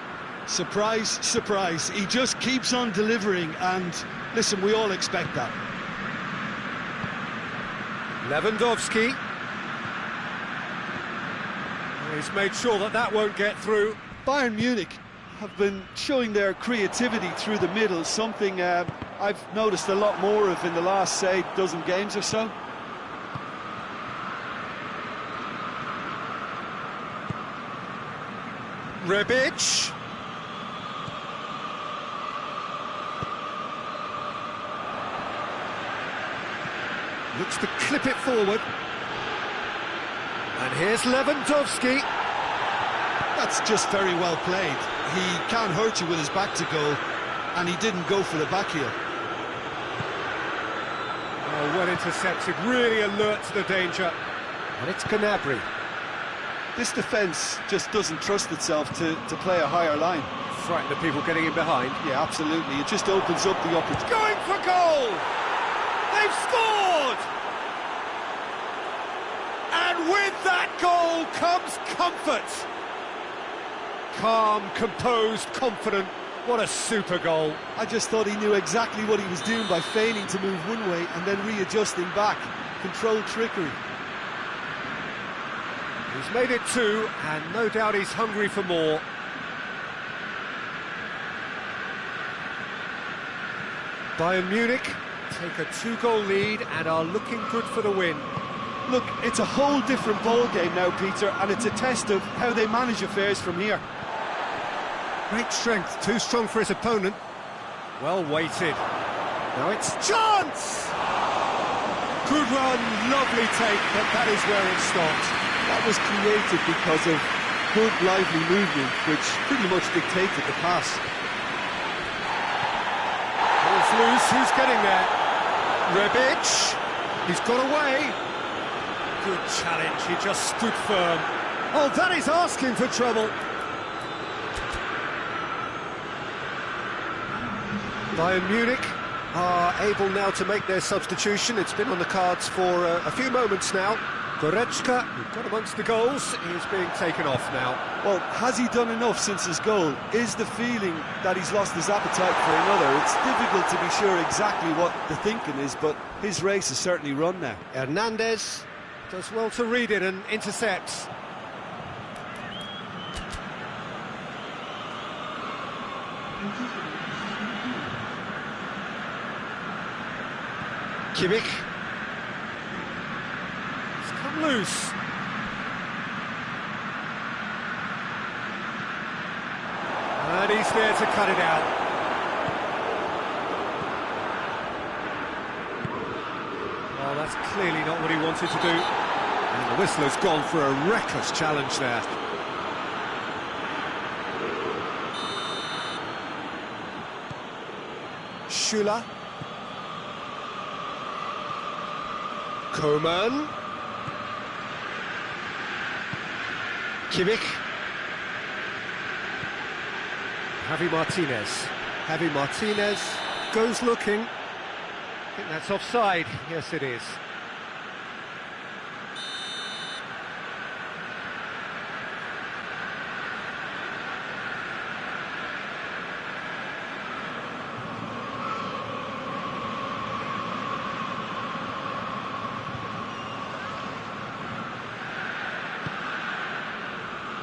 Surprise, surprise. He just keeps on delivering, and listen, we all expect that. Lewandowski. He's made sure that that won't get through. Bayern Munich have been showing their creativity through the middle, something I've noticed a lot more of in the last, say, dozen games or so. Rebic. Looks to clip it forward. And here's Lewandowski. That's just very well played. He can't hurt you with his back to goal, and he didn't go for the back heel. Oh, well intercepted, really alert to the danger. And it's Gnabry. This defence just doesn't trust itself to play a higher line. Frighten the people getting in behind. Yeah, absolutely. It just opens up the opportunity. Going for goal! They've scored! And with that goal comes comfort. Calm, composed, confident. What a super goal. I just thought he knew exactly what he was doing by feigning to move one way and then readjusting back. Controlled trickery. He's made it two, and no doubt he's hungry for more. Bayern Munich take a two-goal lead and are looking good for the win. Look, it's a whole different ball game now, Peter, and it's a test of how they manage affairs from here. Great strength, too strong for his opponent. Well weighted. Now it's chance! Good run, lovely take, but that is where it stopped. That was created because of good, lively movement, which pretty much dictated the pass. Ball's loose, who's getting there? Rebic, he's got away. Good challenge, he just stood firm. Oh, that is asking for trouble. Bayern Munich are able now to make their substitution. It's been on the cards for a few moments now. Goretzka, who got amongst the goals, is being taken off now. Well, has he done enough since his goal? Is the feeling that he's lost his appetite for another? It's difficult to be sure exactly what the thinking is, but his race is certainly run now. Hernandez does well to read it and intercepts. Kimmich. It's come loose. And he's there to cut it out. that's clearly not what he wanted to do. And the whistle has gone for a reckless challenge there. Schüller. Koeman. Kimmich. Javi Martinez goes looking. I think that's offside. Yes, it is.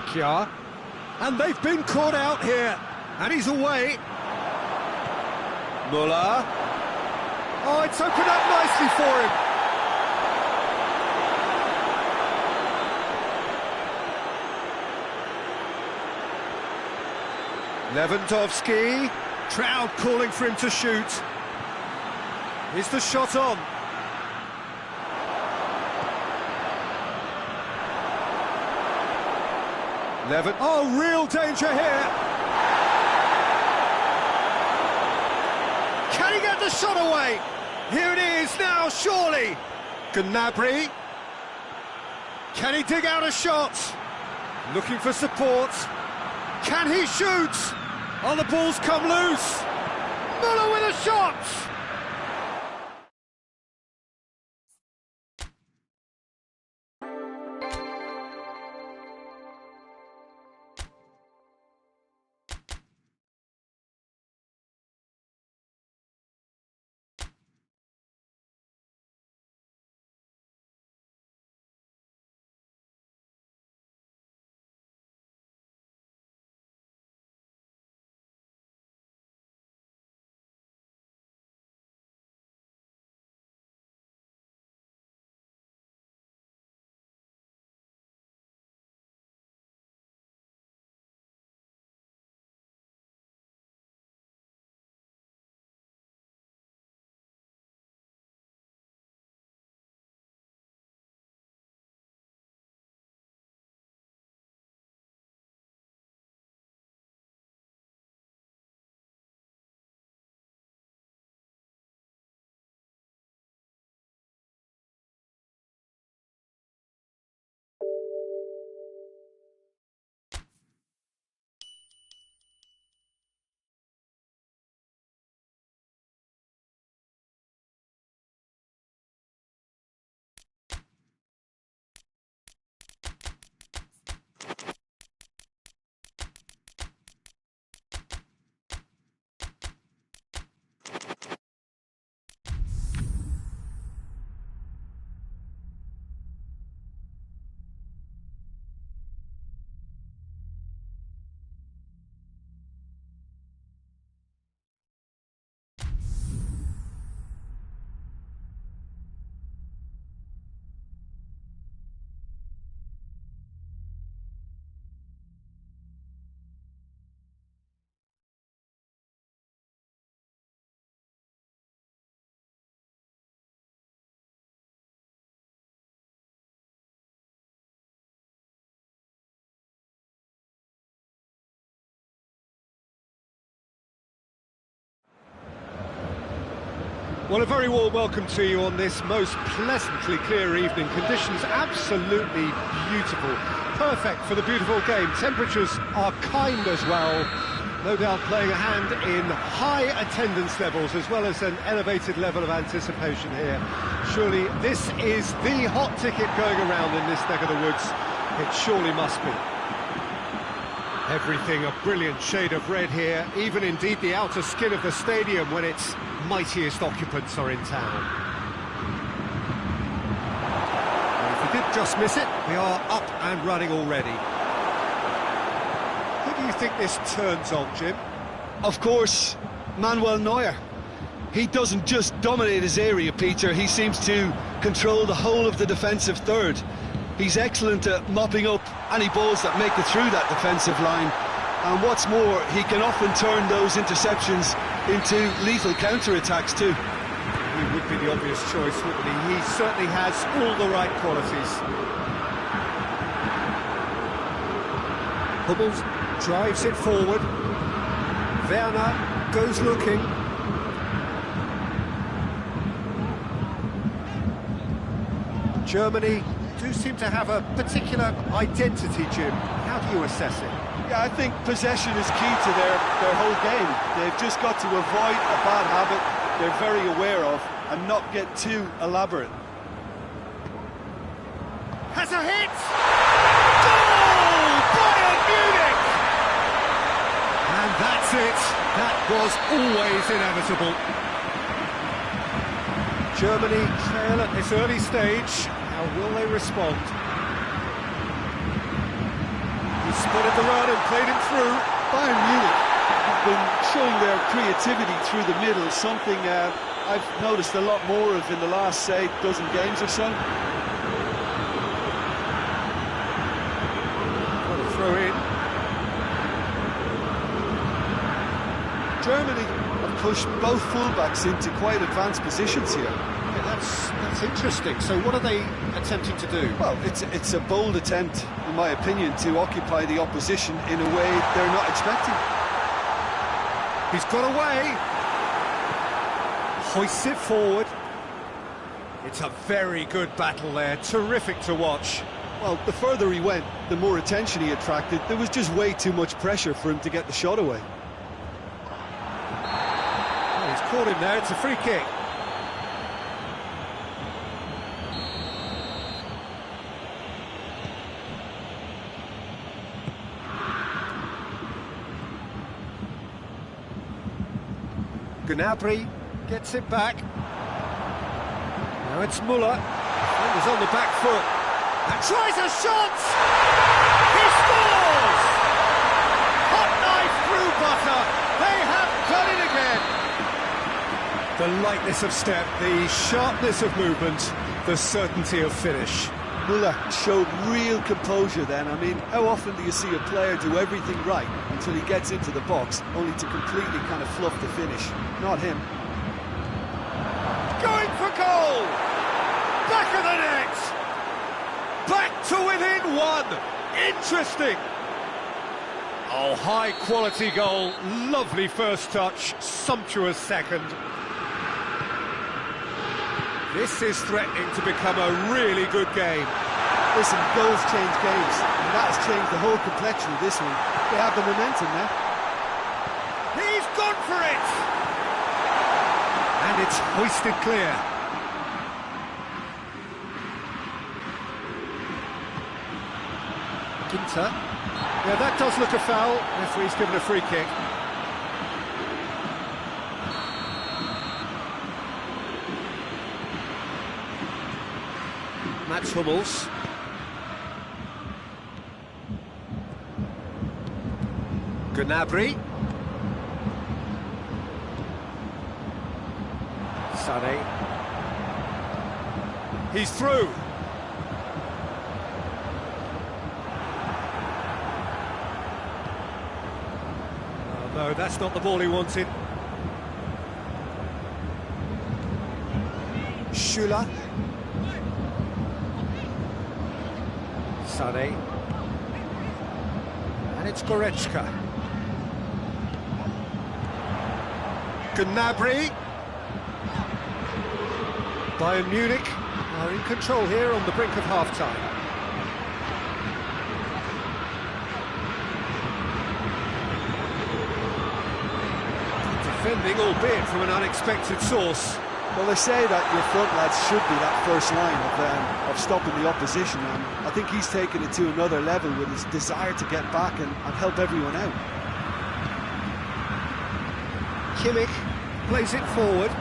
Kjaer. And they've been caught out here. And he's away. Müller. Oh, it's opened up nicely for him. Lewandowski. Crowd calling for him to shoot. Is the shot on? Oh, real danger here. Can he get the shot away? Here it is now, surely. Gnabry. Can he dig out a shot? Looking for support. Can he shoot? Oh, the ball's come loose. Müller with a shot. Well, a very warm welcome to you on this most pleasantly clear evening. Conditions absolutely beautiful. Perfect for the beautiful game. Temperatures are kind as well. No doubt playing a hand in high attendance levels as well as an elevated level of anticipation here. Surely this is the hot ticket going around in this neck of the woods. It surely must be. Everything a brilliant shade of red here, even indeed the outer skin of the stadium when its mightiest occupants are in town. And if we did just miss it, we are up and running already. Who do you think this turns on, Jim? Of course, Manuel Neuer. He doesn't just dominate his area, Peter, he seems to control the whole of the defensive third. He's excellent at mopping up any balls that make it through that defensive line. And what's more, he can often turn those interceptions into lethal counter-attacks too. he would be the obvious choice, wouldn't he? He certainly has all the right qualities. Hummels drives it forward. Werner goes looking. Germany do seem to have a particular identity, Jim. How do you assess it? Yeah, I think possession is key to their whole game. They've just got to avoid a bad habit they're very aware of and not get too elaborate. Has a hit! Goal! Bayern Munich! And that's it. That was always inevitable. Germany trail at this early stage. How will they respond? He spotted the run and played him through. Bayern Munich have been showing their creativity through the middle, something I've noticed a lot more of in the last, say, dozen games or so. Got a throw in. Germany have pushed both fullbacks into quite advanced positions here. Yeah, that's interesting. So what are they attempting to do? Well, it's a bold attempt, in my opinion, to occupy the opposition in a way they're not expecting. He's got away. Hoists it forward. It's a very good battle there. Terrific to watch. Well, the further he went, the more attention he attracted. There was just way too much pressure for him to get the shot away. Oh, he's caught him there. It's a free kick. Gnabry gets it back. Now it's Müller. Defender's on the back foot. And tries a shot! He scores! Hot knife through butter. They have done it again. The lightness of step, the sharpness of movement, the certainty of finish. Müller showed real composure then. I mean, how often do you see a player do everything right until he gets into the box, only to completely kind of fluff the finish? Not him. Going for goal! Back of the net! Back to within one! Interesting! Oh, high-quality goal, lovely first touch, sumptuous second. This is threatening to become a really good game. Listen, goals change games, and that has changed the whole complexion of this one. They have the momentum now. He's gone for it! And it's hoisted clear. Ginter. Yeah, that does look a foul. Referee's given a free kick. Mats Hummels. Gnabry. Sané. He's through. Oh, no, that's not the ball he wanted. Schüller. Sané. And it's Goretzka. Gnabry. Bayern Munich are in control here on the brink of half-time. Defending, albeit from an unexpected source. Well, they say that your front lads should be that first line of stopping the opposition, and I think he's taken it to another level with his desire to get back and help everyone out. Kimmich plays it forward.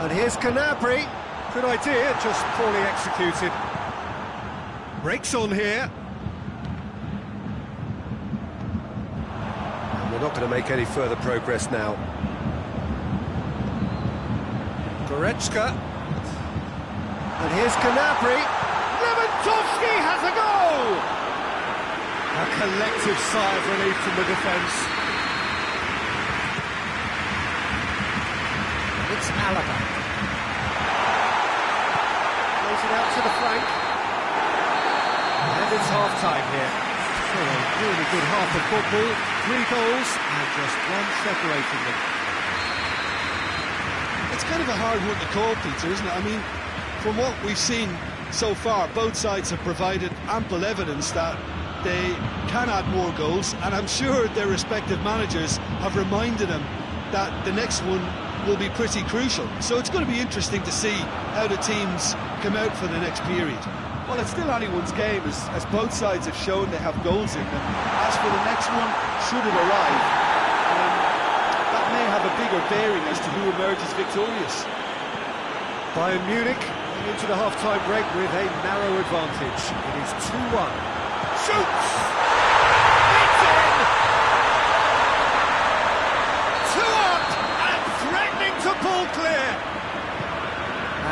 And here's Gnabry. Good idea, just poorly executed. Breaks on here. And we're not going to make any further progress now. Goretzka. And here's Gnabry. Lewandowski has a goal! A collective sigh of relief from the defence. It's Alaba. Plays it out to the flank. And it's half-time here. So a really good half of football. 3 goals and just one separating them. It's kind of a hard one to call, Peter, isn't it? I mean, from what we've seen so far, both sides have provided ample evidence that they can add more goals, and I'm sure their respective managers have reminded them that the next one will be pretty crucial. So it's going to be interesting to see how the teams come out for the next period. Well, it's still anyone's game, as both sides have shown they have goals in them. As for the next one, should it arrive, that may have a bigger bearing as to who emerges victorious. Bayern Munich into the half-time break with a narrow advantage. It is 2-1. Shoots! It's in! 2 up and threatening to pull clear.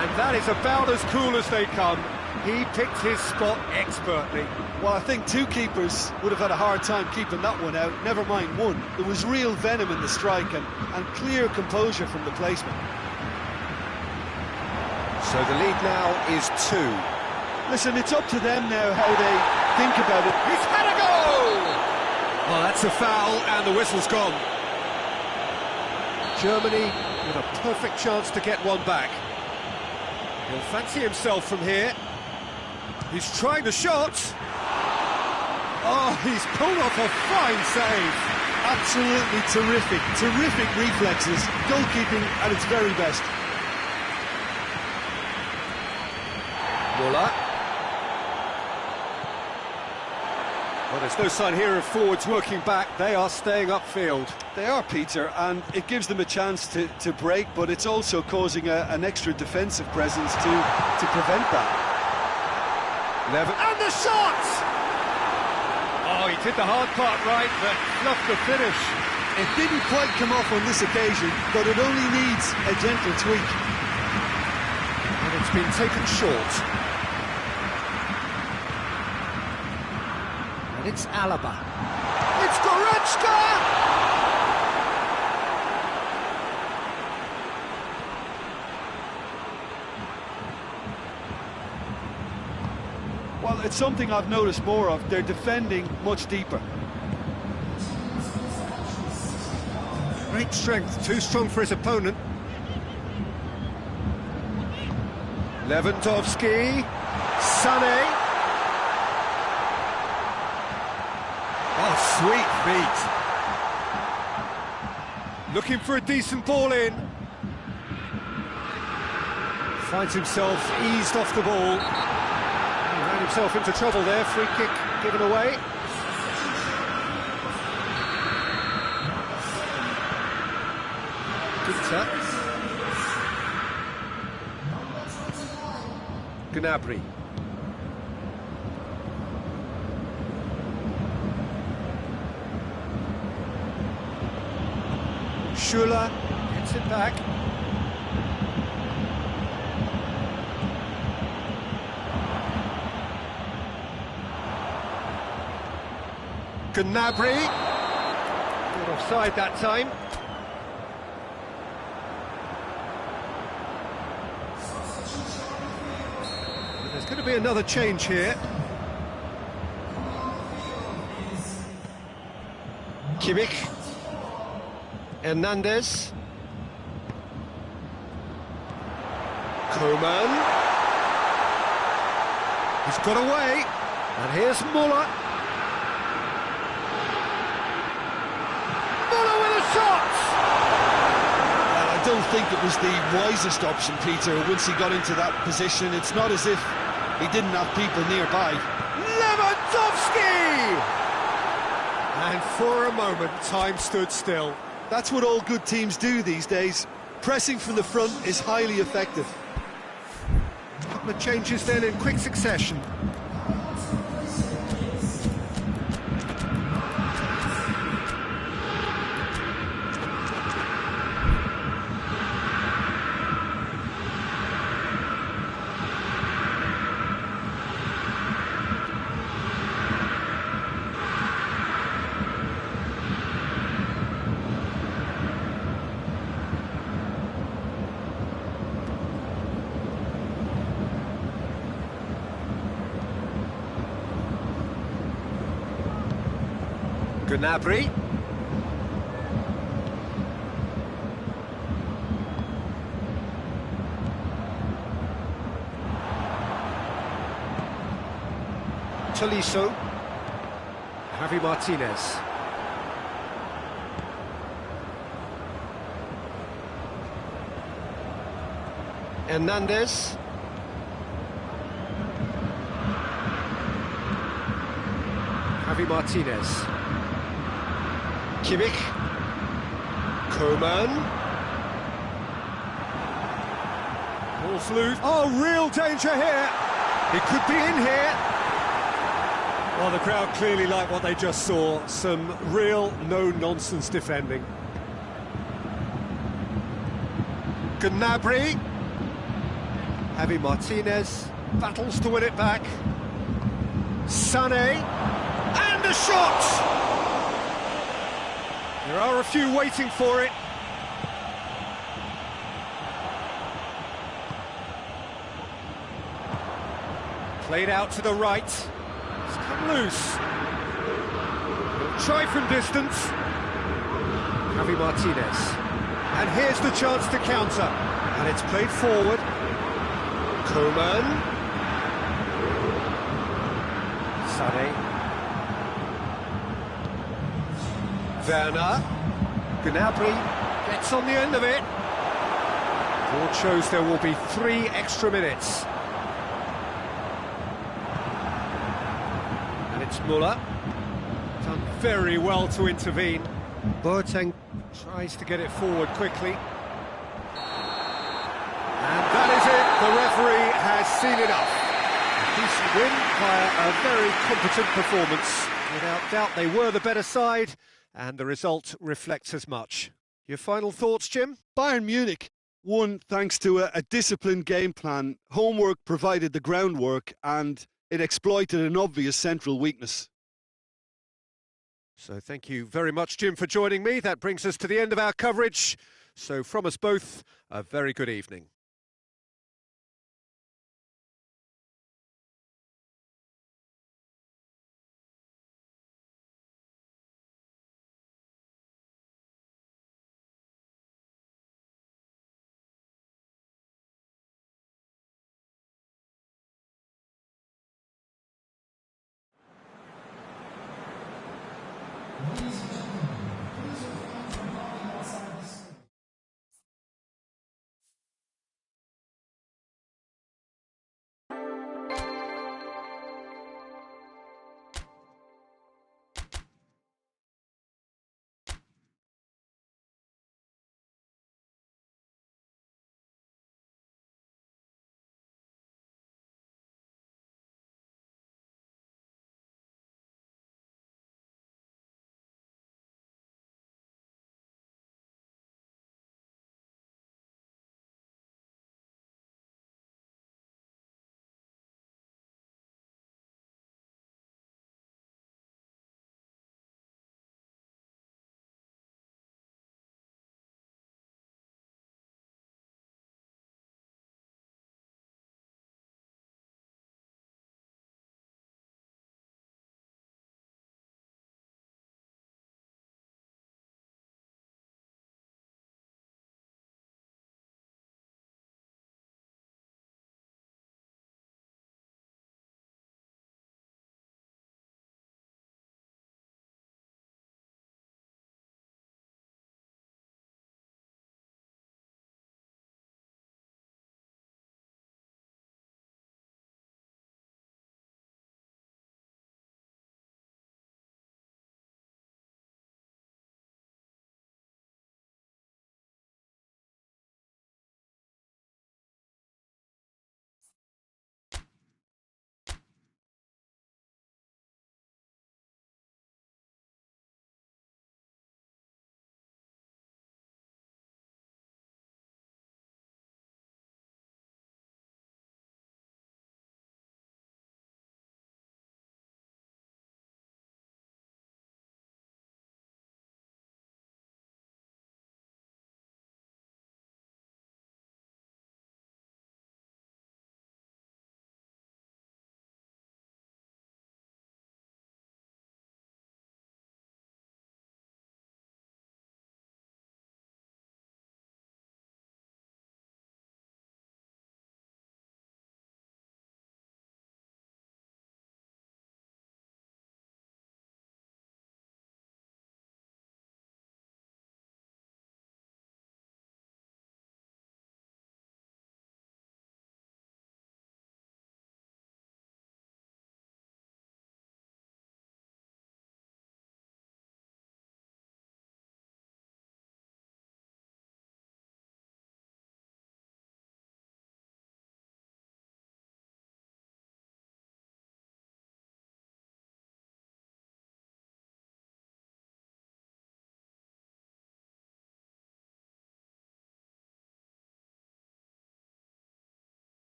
And that is about as cool as they come. He picked his spot expertly. Well, I think 2 keepers would have had a hard time keeping that one out, never mind 1. There was real venom in the strike and clear composure from the placement. So the lead now is 2. Listen, it's up to them now how they think about it. He's had a goal! Well, that's a foul and the whistle's gone. Germany with a perfect chance to get one back. He'll fancy himself from here. He's trying the shot. Oh, he's pulled off a fine save. Absolutely terrific, terrific reflexes. Goalkeeping at its very best. Muller. Well, there's no sign here of forwards working back. They are staying upfield. They are, Peter, and it gives them a chance to break, but it's also causing an extra defensive presence to prevent that. And the shot! Oh, he did the hard part right, but fluffed the finish. It didn't quite come off on this occasion, but it only needs a gentle tweak. And it's been taken short. And it's Alaba. It's Goretzka! Well, it's something I've noticed more of. They're defending much deeper. Great strength, too strong for his opponent. Lewandowski, Sané. Oh, sweet feet. Looking for a decent ball in. Finds himself eased off the ball. He ran himself into trouble there, free kick given away. Good touch. Gnabry. Schuller gets it back. Gnabry. Not offside that time. But there's going to be another change here. Kimmich. Hernandez. Koeman. He's got away. And here's Muller. I don't think it was the wisest option, Peter, once he got into that position. It's not as if he didn't have people nearby. Lewandowski! And for a moment, time stood still. That's what all good teams do these days. Pressing from the front is highly effective. A couple of changes then in quick succession. Gnabry. Tolisso. Javi Martinez. Hernandez. Javi Martinez. Kimmich. Coman. Ball's loose. Oh, real danger here. He could be in here. Well, the crowd clearly like what they just saw. Some real no-nonsense defending. Gnabry. Javi Martinez battles to win it back. Sané. And a shot! There are a few waiting for it. Played out to the right. It's come loose. He'll try from distance. Javi Martinez. And here's the chance to counter. And it's played forward. Coman. Sané. Werner. Gnabry gets on the end of it. Board shows there will be 3 extra minutes. And it's Müller. Done very well to intervene. Boateng tries to get it forward quickly. And that is it. The referee has seen enough. A decent win via a very competent performance. Without doubt, they were the better side, and the result reflects as much. Your final thoughts, Jim? Bayern Munich won thanks to a disciplined game plan. Homework provided the groundwork, and it exploited an obvious central weakness. So thank you very much, Jim, for joining me. That brings us to the end of our coverage. So from us both, a very good evening.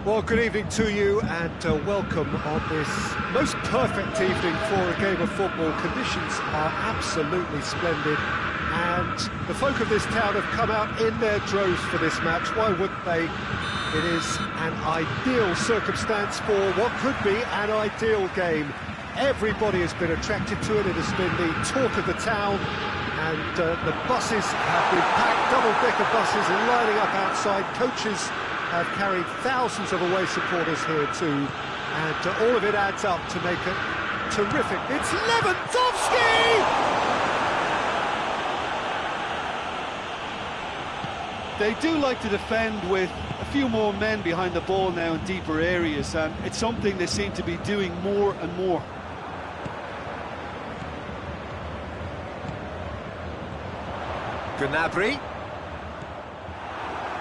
Well, good evening to you and welcome on this most perfect evening for a game of football. Conditions are absolutely splendid and the folk of this town have come out in their droves for this match. Why wouldn't they? It is an ideal circumstance for what could be an ideal game. Everybody has been attracted to it. It has been the talk of the town and the buses have been packed, double-decker buses lining up outside. Coaches have carried thousands of away supporters here too, and all of it adds up to make it terrific. It's Lewandowski! They do like to defend with a few more men behind the ball now in deeper areas, and it's something they seem to be doing more and more. Gnabry.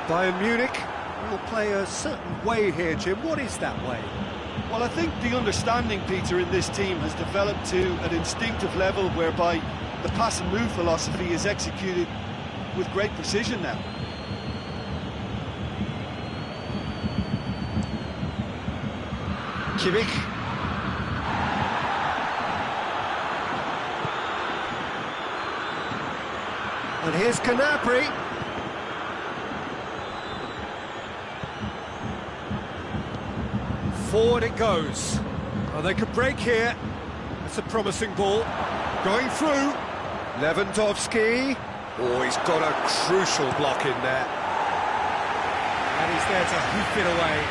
Bayern Munich will play a certain way here, Jim. What is that way? Well, I think the understanding, Peter, in this team has developed to an instinctive level whereby the pass and move philosophy is executed with great precision now. Kimmich. And here's Gnabry. Forward it goes. Oh, they could break here. That's a promising ball. Going through. Lewandowski. Oh, he's got a crucial block in there. And he's there to hoof it away.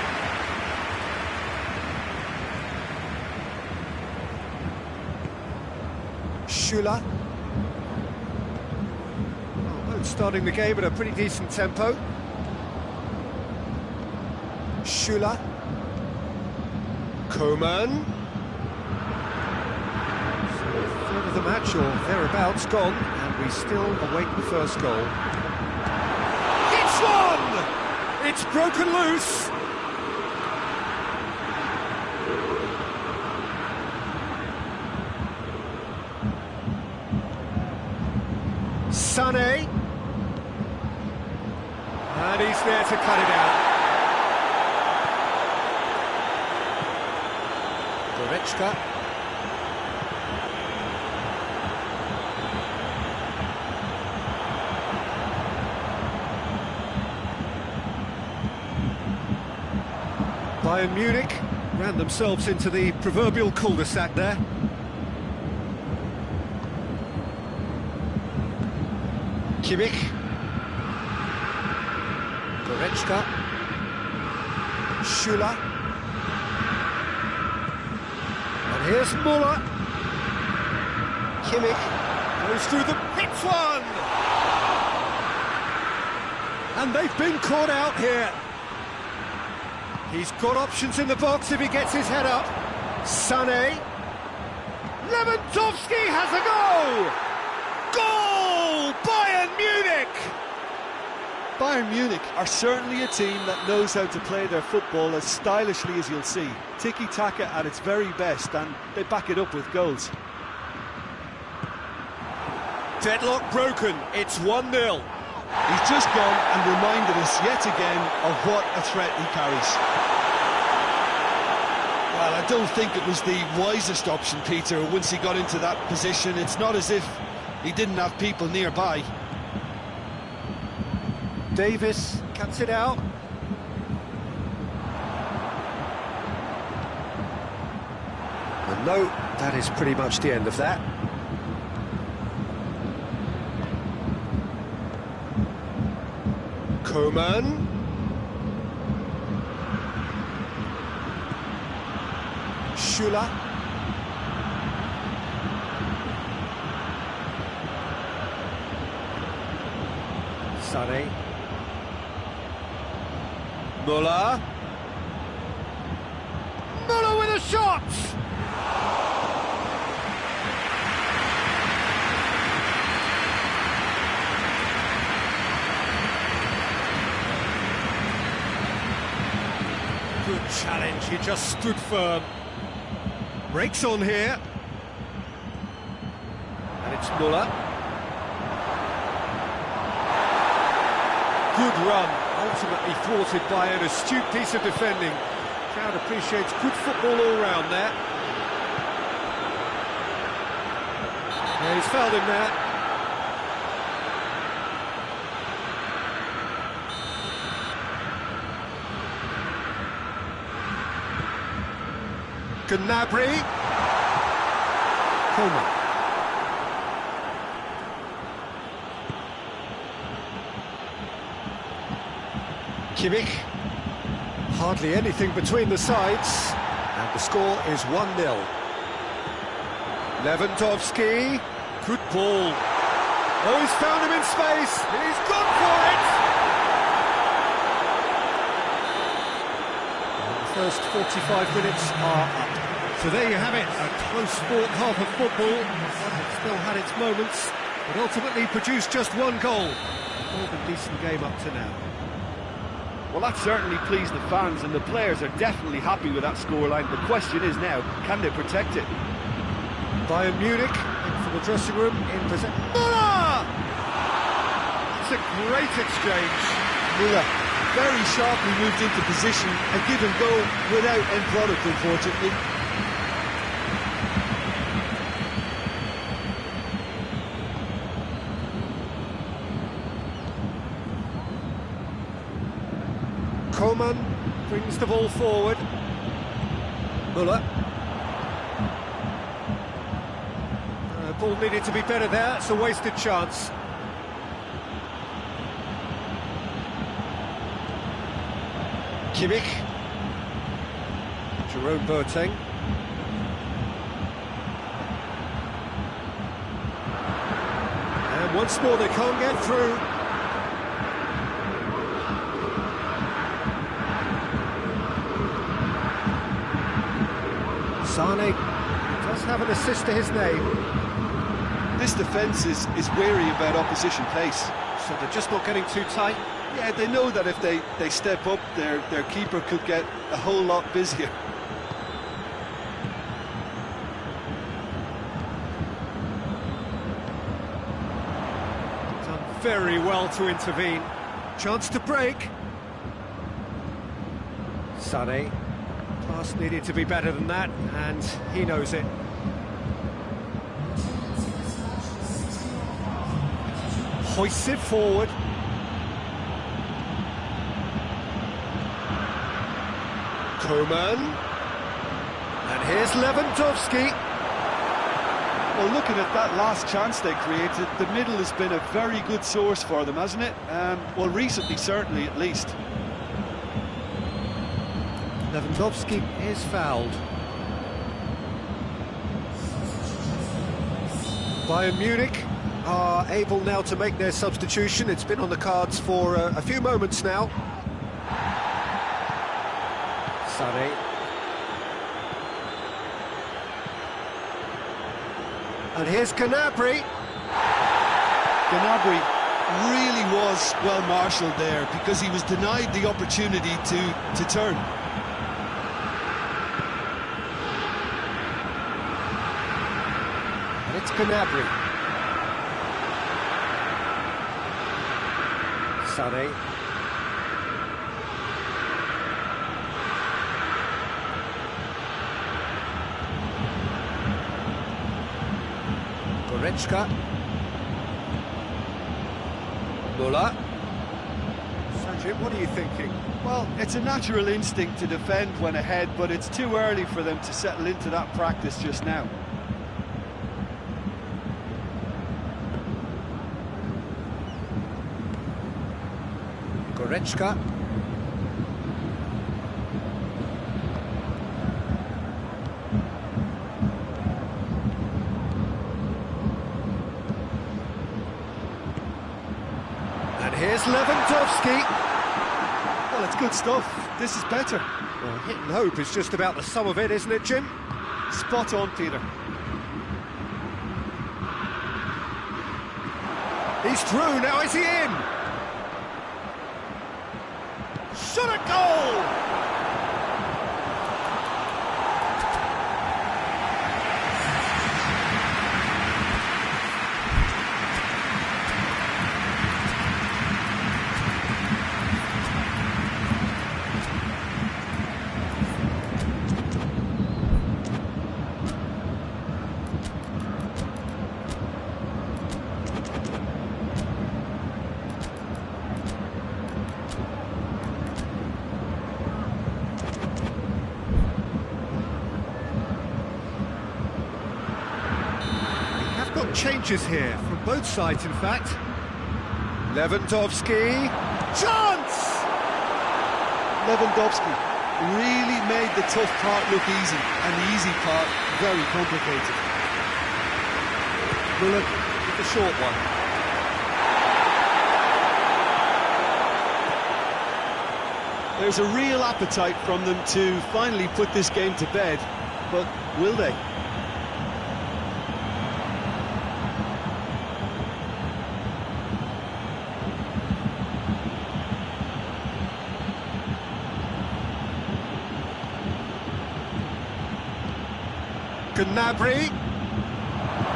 Schüller. Oh, both starting the game at a pretty decent tempo. Schüller. Coman. So a third of the match, or thereabouts, gone, and we still await the first goal. It's one! It's broken loose! Sané. And he's there to cut it out. Goretzka. Bayern Munich ran themselves into the proverbial cul-de-sac there. Kimmich. Goretzka. Schüller. And here's Müller. Kimmich goes through the... Hits one! And they've been caught out here. He's got options in the box if he gets his head up. Sané. Lewandowski has a goal! Goal! Bayern Munich! Bayern Munich are certainly a team that knows how to play their football as stylishly as you'll see. Tiki-taka at its very best, and they back it up with goals. Deadlock broken, it's 1-0. He's just gone and reminded us yet again of what a threat he carries. Well, I don't think it was the wisest option, Peter, once he got into that position. It's not as if he didn't have people nearby. Davis cuts it out. And no, that is pretty much the end of that. Coman. Schüller. Sané. Müller. Müller with a shot! Good challenge, he just stood firm. Breaks on here. And it's Müller. Good run. ultimately thwarted by an astute piece of defending. Crowd appreciates good football all round there. Yeah, he's fouled him there. Gnabry. Coleman. Kimmich. Hardly anything between the sides, and the score is 1-0. Lewandowski. Good ball. Oh, he's found him in space. He's gone for it. And the first 45 minutes are up. So there you have it, a close-fought half of football. It still had its moments, but ultimately produced just one goal. More than decent game up to now. Well, that certainly pleased the fans, and the players are definitely happy with that scoreline. The question is now, can they protect it? Bayern Munich, in from the dressing room, in possession. Müller! It's a great exchange. Müller very sharply moved into position and give and go without end product, unfortunately. Coleman brings the ball forward. Müller. Ball needed to be better there, it's a wasted chance. Kimmich. Jerome Boateng. And once more they can't get through. Sane does have an assist to his name. This defence is wary about opposition pace. So they're just not getting too tight? Yeah, they know that if they step up, their keeper could get a whole lot busier. Done very well to intervene. Chance to break. Sane. Pass needed to be better than that, and he knows it. Hoists it forward. Coman. And here's Lewandowski. Well, looking at that last chance they created, the middle has been a very good source for them, hasn't it? Well, recently, certainly, at least. Lewandowski is fouled. Bayern Munich are able now to make their substitution. It's been on the cards for a few moments now. Sane. And here's Gnabry. Gnabry really was well marshalled there because he was denied the opportunity to turn. And it's Gnabry. Sane. Goretzka. Müller. Sajid, what are you thinking? Well, it's a natural instinct to defend when ahead, but it's too early for them to settle into that practice just now. Goretzka. And here's Lewandowski. Well, it's good stuff. This is better. Well, hit and hope is just about the sum of it, isn't it, Jim? Spot on, Peter. He's through, now is he in? Shot a goal! changes here, from both sides in fact. Lewandowski, chance! Lewandowski really made the tough part look easy, and the easy part very complicated. Bullock with the short one. There's a real appetite from them to finally put this game to bed, but will they? Gnabry.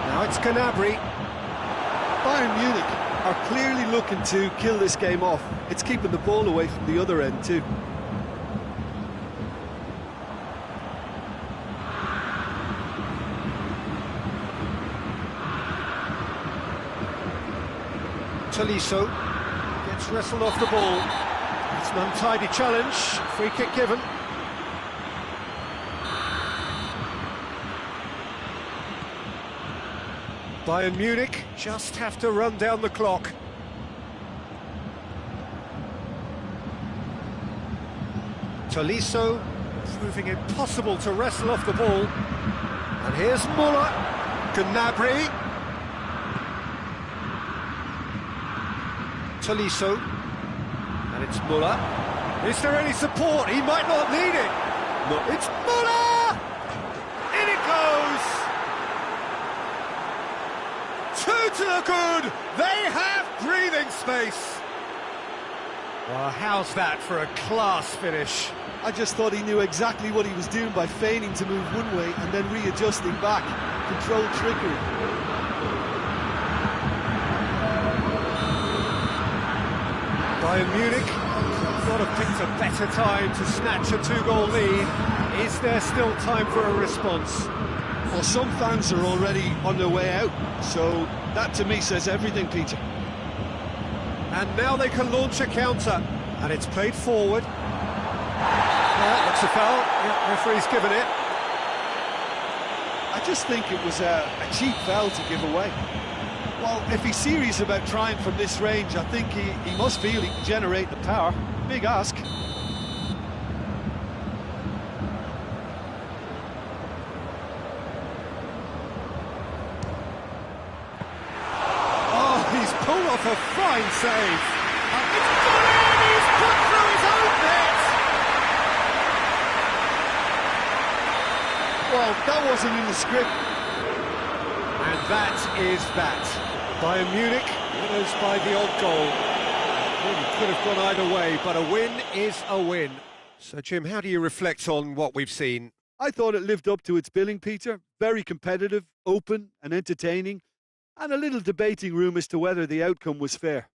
Now it's Gnabry. Bayern Munich are clearly looking to kill this game off. It's keeping the ball away from the other end too. Tolisso gets wrestled off the ball. It's an untidy challenge. Free kick given. Bayern Munich just have to run down the clock. Tolisso proving impossible to wrestle off the ball. And here's Muller. Gnabry. Tolisso. And it's Muller. Is there any support? He might not need it. No. It's Muller! In it goes! Two to the good! They have breathing space! Well, how's that for a class finish? I just thought he knew exactly what he was doing by feigning to move one way and then readjusting back. Controlled trickery. Bayern Munich could not have picked a better time to snatch a two-goal lead. Is there still time for a response? Well, some fans are already on their way out, so that to me says everything, Peter. And now they can launch a counter, and it's played forward. Looks a foul. Yeah, referee's given it. I just think it was a cheap foul to give away. Well, if he's serious about trying from this range, I think he must feel he can generate the power. Big ask. Pull off a fine save. It's gone in! He's put through his own net! Well, that wasn't in the script. And that is that. Bayern Munich winners by the odd goal. Really could have gone either way, but a win is a win. So, Jim, how do you reflect on what we've seen? I thought it lived up to its billing, Peter. Very competitive, open and entertaining. And a little debating room as to whether the outcome was fair.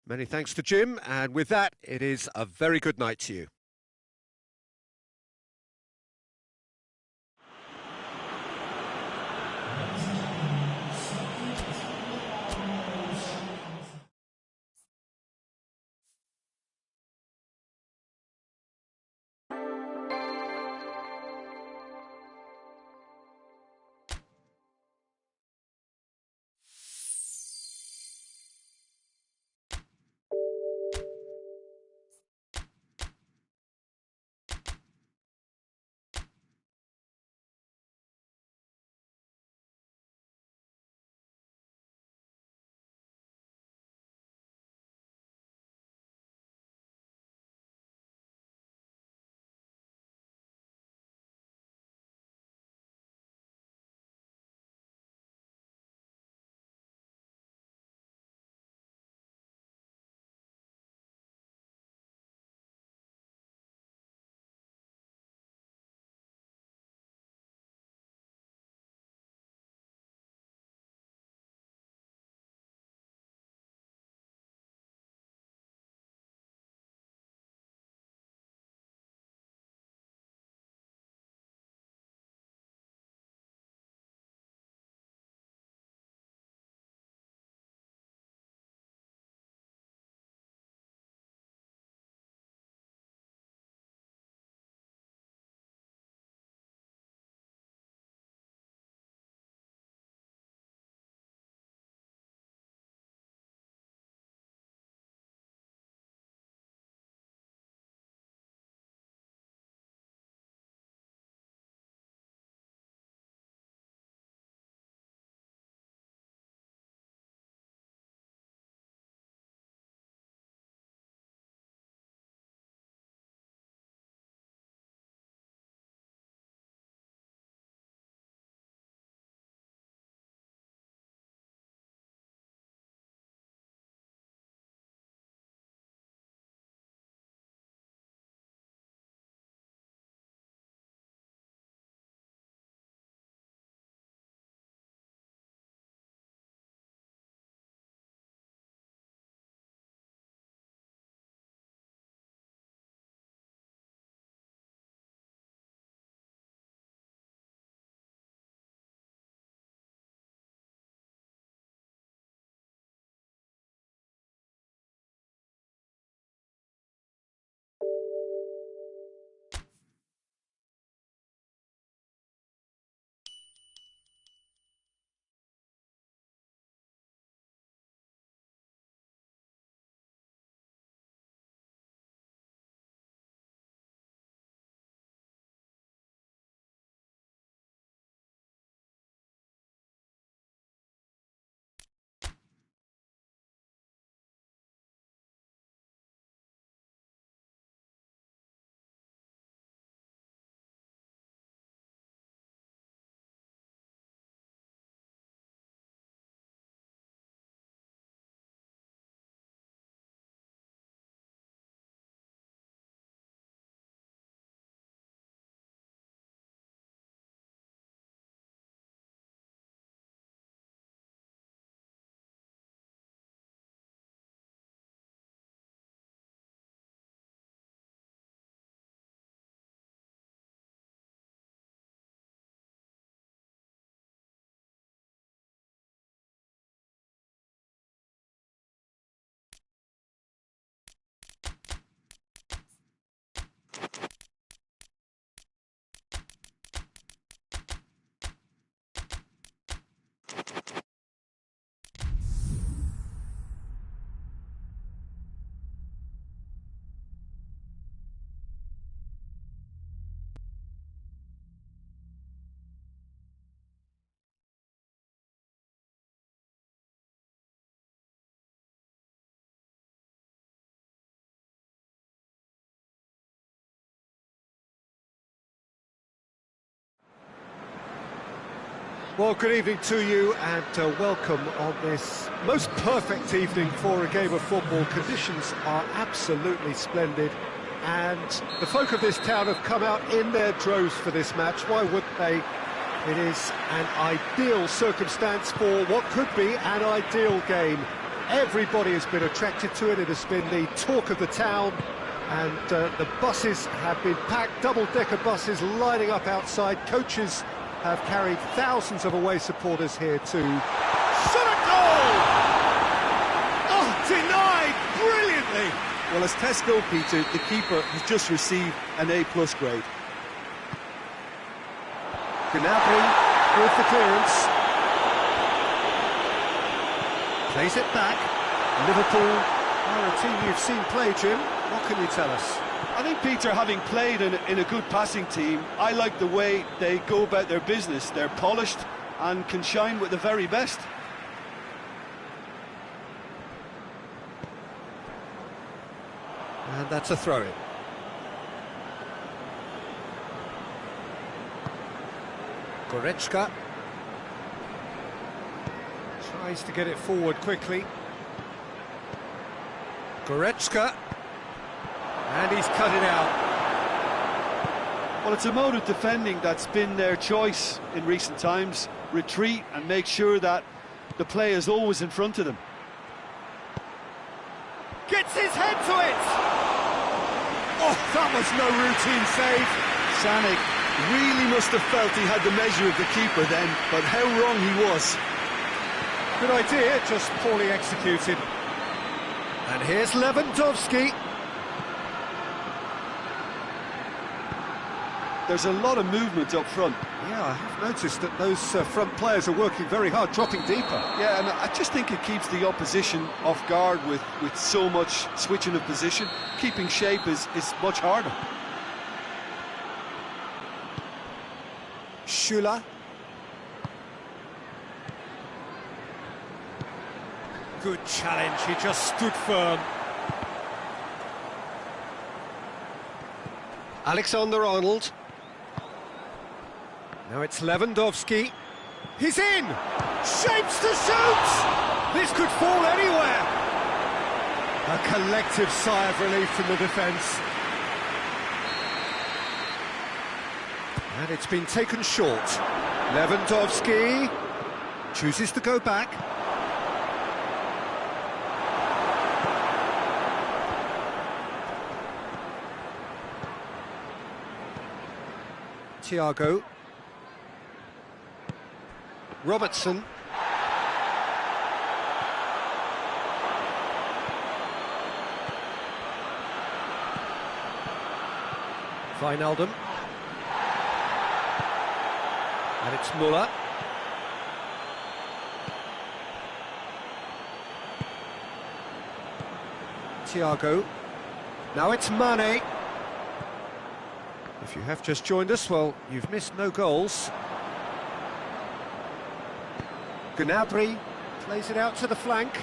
Many thanks to Jim, and with that, it is a very good night to you. Well, good evening to you and welcome on this most perfect evening for a game of football. Conditions are absolutely splendid and the folk of this town have come out in their droves for this match. Why wouldn't they? It is an ideal circumstance for what could be an ideal game. Everybody has been attracted to it. It has been the talk of the town, and the buses have been packed, double-decker buses lining up outside. Coaches have carried thousands of away supporters here too. Shot a goal! Oh, denied brilliantly! Well, as test goal, Peter, the keeper has just received an A+ grade. Gnabry with the clearance. Plays it back. Liverpool are a team you've seen play, Jim. What can you tell us? I think, Peter, having played in a good passing team, I like the way they go about their business. They're polished and can shine with the very best. And that's a throw-in. Goretzka tries to get it forward quickly. Goretzka, and he's cut it out. Well, it's a mode of defending that's been their choice in recent times. Retreat and make sure that the play is always in front of them. Gets his head to it! Oh, that was no routine save. Sanik really must have felt he had the measure of the keeper then, but how wrong he was. Good idea, just poorly executed. And here's Lewandowski. There's a lot of movement up front. Yeah, I have noticed that those front players are working very hard, dropping deeper. Yeah, and I just think it keeps the opposition off guard with so much switching of position. Keeping shape is much harder. Schüller. Good challenge, he just stood firm. Alexander-Arnold. Now it's Lewandowski. He's in! Shapes to shoot! This could fall anywhere! A collective sigh of relief from the defence. And it's been taken short. Lewandowski chooses to go back. Thiago. Robertson. Wijnaldum. And it's Müller. Thiago. Now it's Mane. If you have just joined us, well, you've missed no goals. Gnabry plays it out to the flank.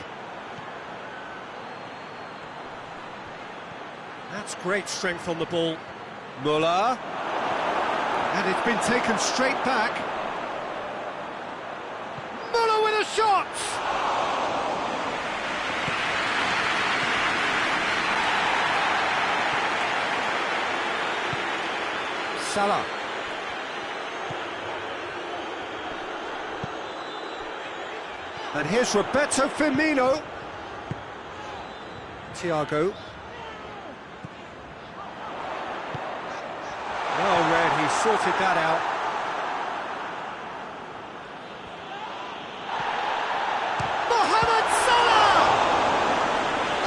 That's great strength on the ball. Müller. And it's been taken straight back. Müller with a shot! Salah. And here's Roberto Firmino. Thiago. Well read, he sorted that out. Mohamed Salah!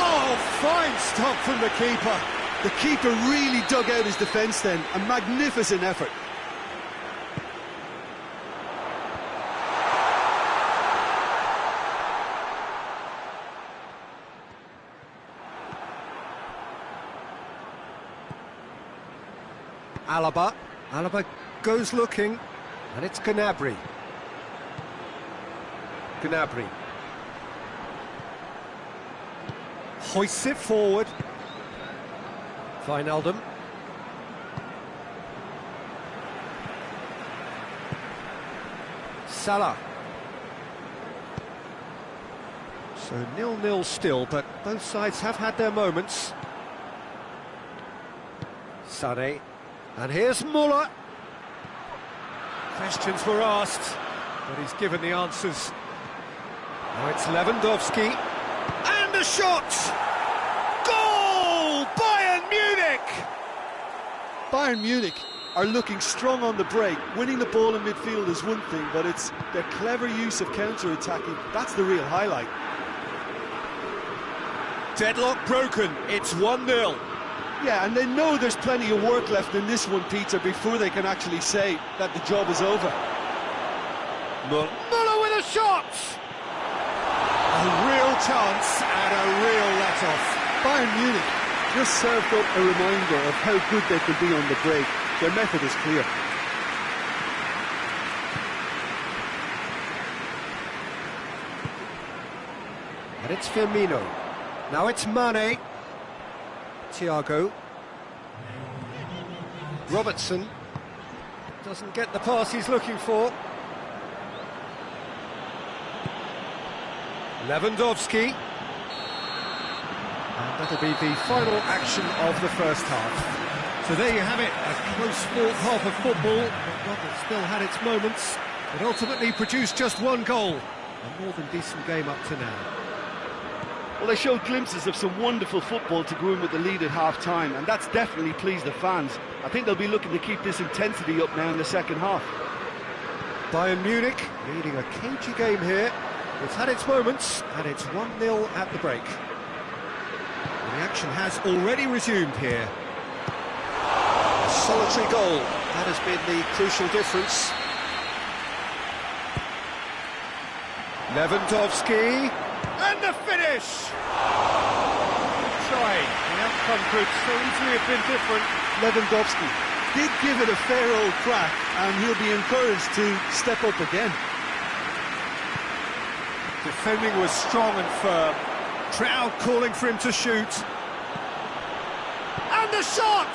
Oh, fine stop from the keeper. The keeper really dug out his defence then. A magnificent effort. Alaba goes looking, and it's Gnabry. Hoists it forward. Wijnaldum. Salah. So 0-0 still, but both sides have had their moments. Sané. And here's Muller. Questions were asked, but he's given the answers. Now it's Lewandowski. And a shot! Goal! Bayern Munich! Bayern Munich are looking strong on the break. Winning the ball in midfield is one thing, but it's their clever use of counter-attacking. That's the real highlight. Deadlock broken, it's 1-0. Yeah, and they know there's plenty of work left in this one, Peter, before they can actually say that the job is over. Muller with a shot! A real chance and a real let-off. Bayern Munich just served up a reminder of how good they can be on the break. Their method is clear. And it's Firmino. Now it's Mane. Thiago. Robertson doesn't get the pass he's looking for. Lewandowski. And that'll be the final action of the first half. So there you have it, a close-fought half of football, but one that still had its moments. It ultimately produced just one goal. A more than decent game up to now. Well, they showed glimpses of some wonderful football to go in with the lead at half-time, and that's definitely pleased the fans. I think they'll be looking to keep this intensity up now in the second half. Bayern Munich leading a cagey game here. It's had its moments, and it's 1-0 at the break. And the action has already resumed here. A solitary goal, that has been the crucial difference. Lewandowski, and the finish! Trying, the outcome could so easily have been different. Lewandowski did give it a fair old crack, and he'll be encouraged to step up again. Defending was strong and firm. Crowd calling for him to shoot. And the shot!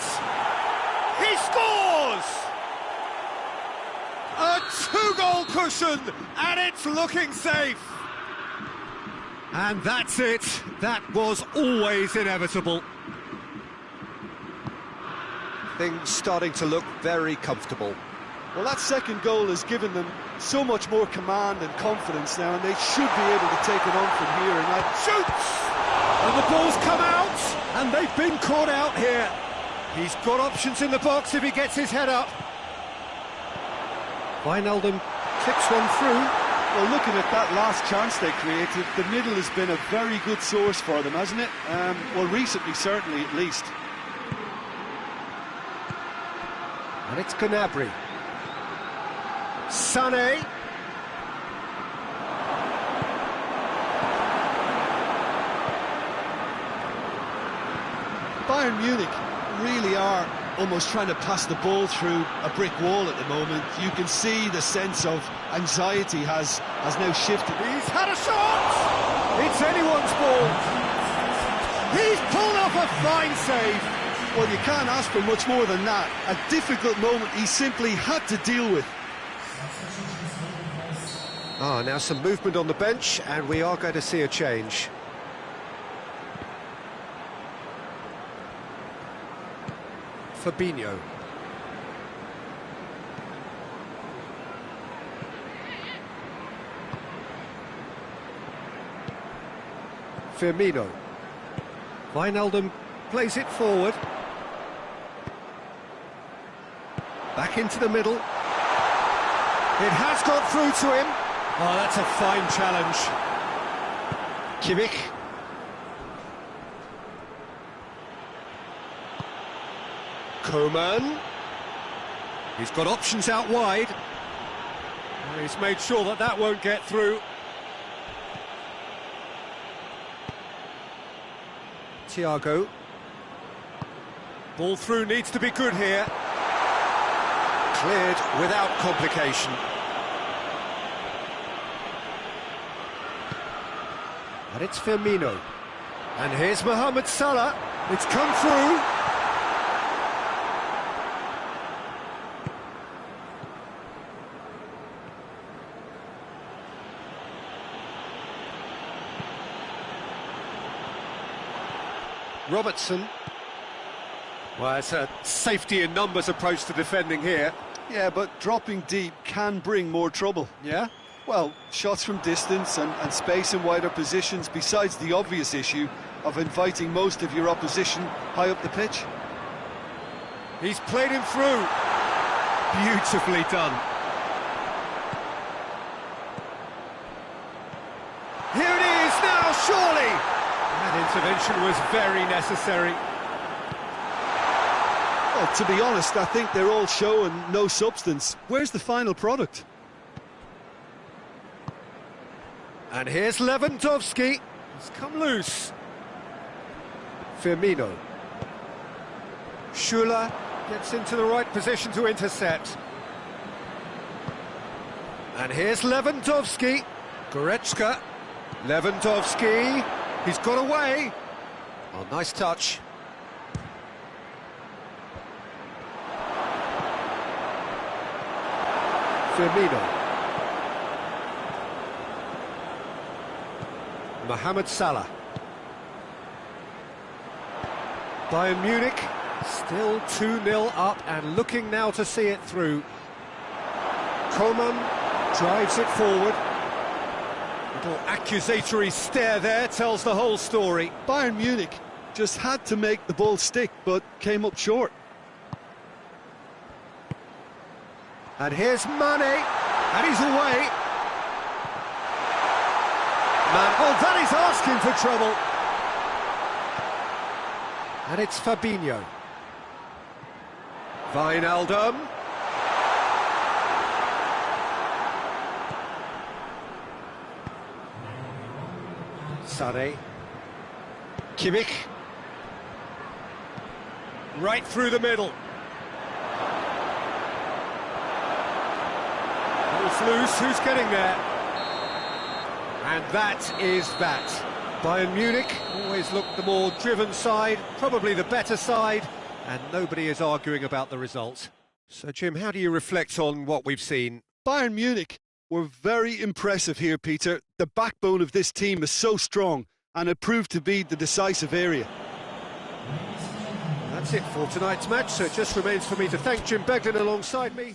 He scores! A two-goal cushion, and it's looking safe. And that's it. That was always inevitable. Things starting to look very comfortable. Well, that second goal has given them so much more command and confidence now, and they should be able to take it on from here. And that shoots! And the ball's come out, and they've been caught out here. He's got options in the box if he gets his head up. Wijnaldum clicks one through. Well, looking at that last chance they created, the middle has been a very good source for them, hasn't it? Well, recently, certainly, at least. And it's Gnabry. Sané. Bayern Munich really are almost trying to pass the ball through a brick wall at the moment. You can see the sense of anxiety has now shifted. He's had a shot! It's anyone's ball. He's pulled off a fine save. Well, you can't ask for much more than that. A difficult moment he simply had to deal with. Now some movement on the bench, and we are going to see a change. Fabinho. Firmino. Wijnaldum plays it forward. Back into the middle. It has got through to him. Oh, that's a fine challenge. Kimmich. Coman. He's got options out wide. And he's made sure that that won't get through. Thiago. Ball through needs to be good here. Cleared without complication. And it's Firmino. And here's Mohamed Salah. It's come through. Robertson. Well, it's a safety in numbers approach to defending here. Yeah, but dropping deep can bring more trouble. Yeah? Well, shots from distance and space in wider positions, besides the obvious issue of inviting most of your opposition high up the pitch. He's played him through. Beautifully done. Here it is now, surely! That intervention was very necessary. Well, to be honest, I think they're all show and no substance. Where's the final product? And here's Lewandowski. He's come loose. Firmino. Schuler gets into the right position to intercept. And here's Lewandowski. Goretzka. Lewandowski. He's got away. Oh, nice touch. Firmino. Mohamed Salah. Bayern Munich still 2-0 up and looking now to see it through. Coman drives it forward. Little accusatory stare there tells the whole story. Bayern Munich just had to make the ball stick, but came up short. And here's Mane, and he's away. Oh, that is asking for trouble. And it's Fabinho. Wijnaldum. Sané. Kimmich. Right through the middle. Ball's loose, who's getting there? And that is that. Bayern Munich always looked the more driven side, probably the better side, and nobody is arguing about the result. So, Jim, how do you reflect on what we've seen? Bayern Munich were very impressive here, Peter. The backbone of this team is so strong, and it proved to be the decisive area. That's it for tonight's match, so it just remains for me to thank Jim Beglin alongside me.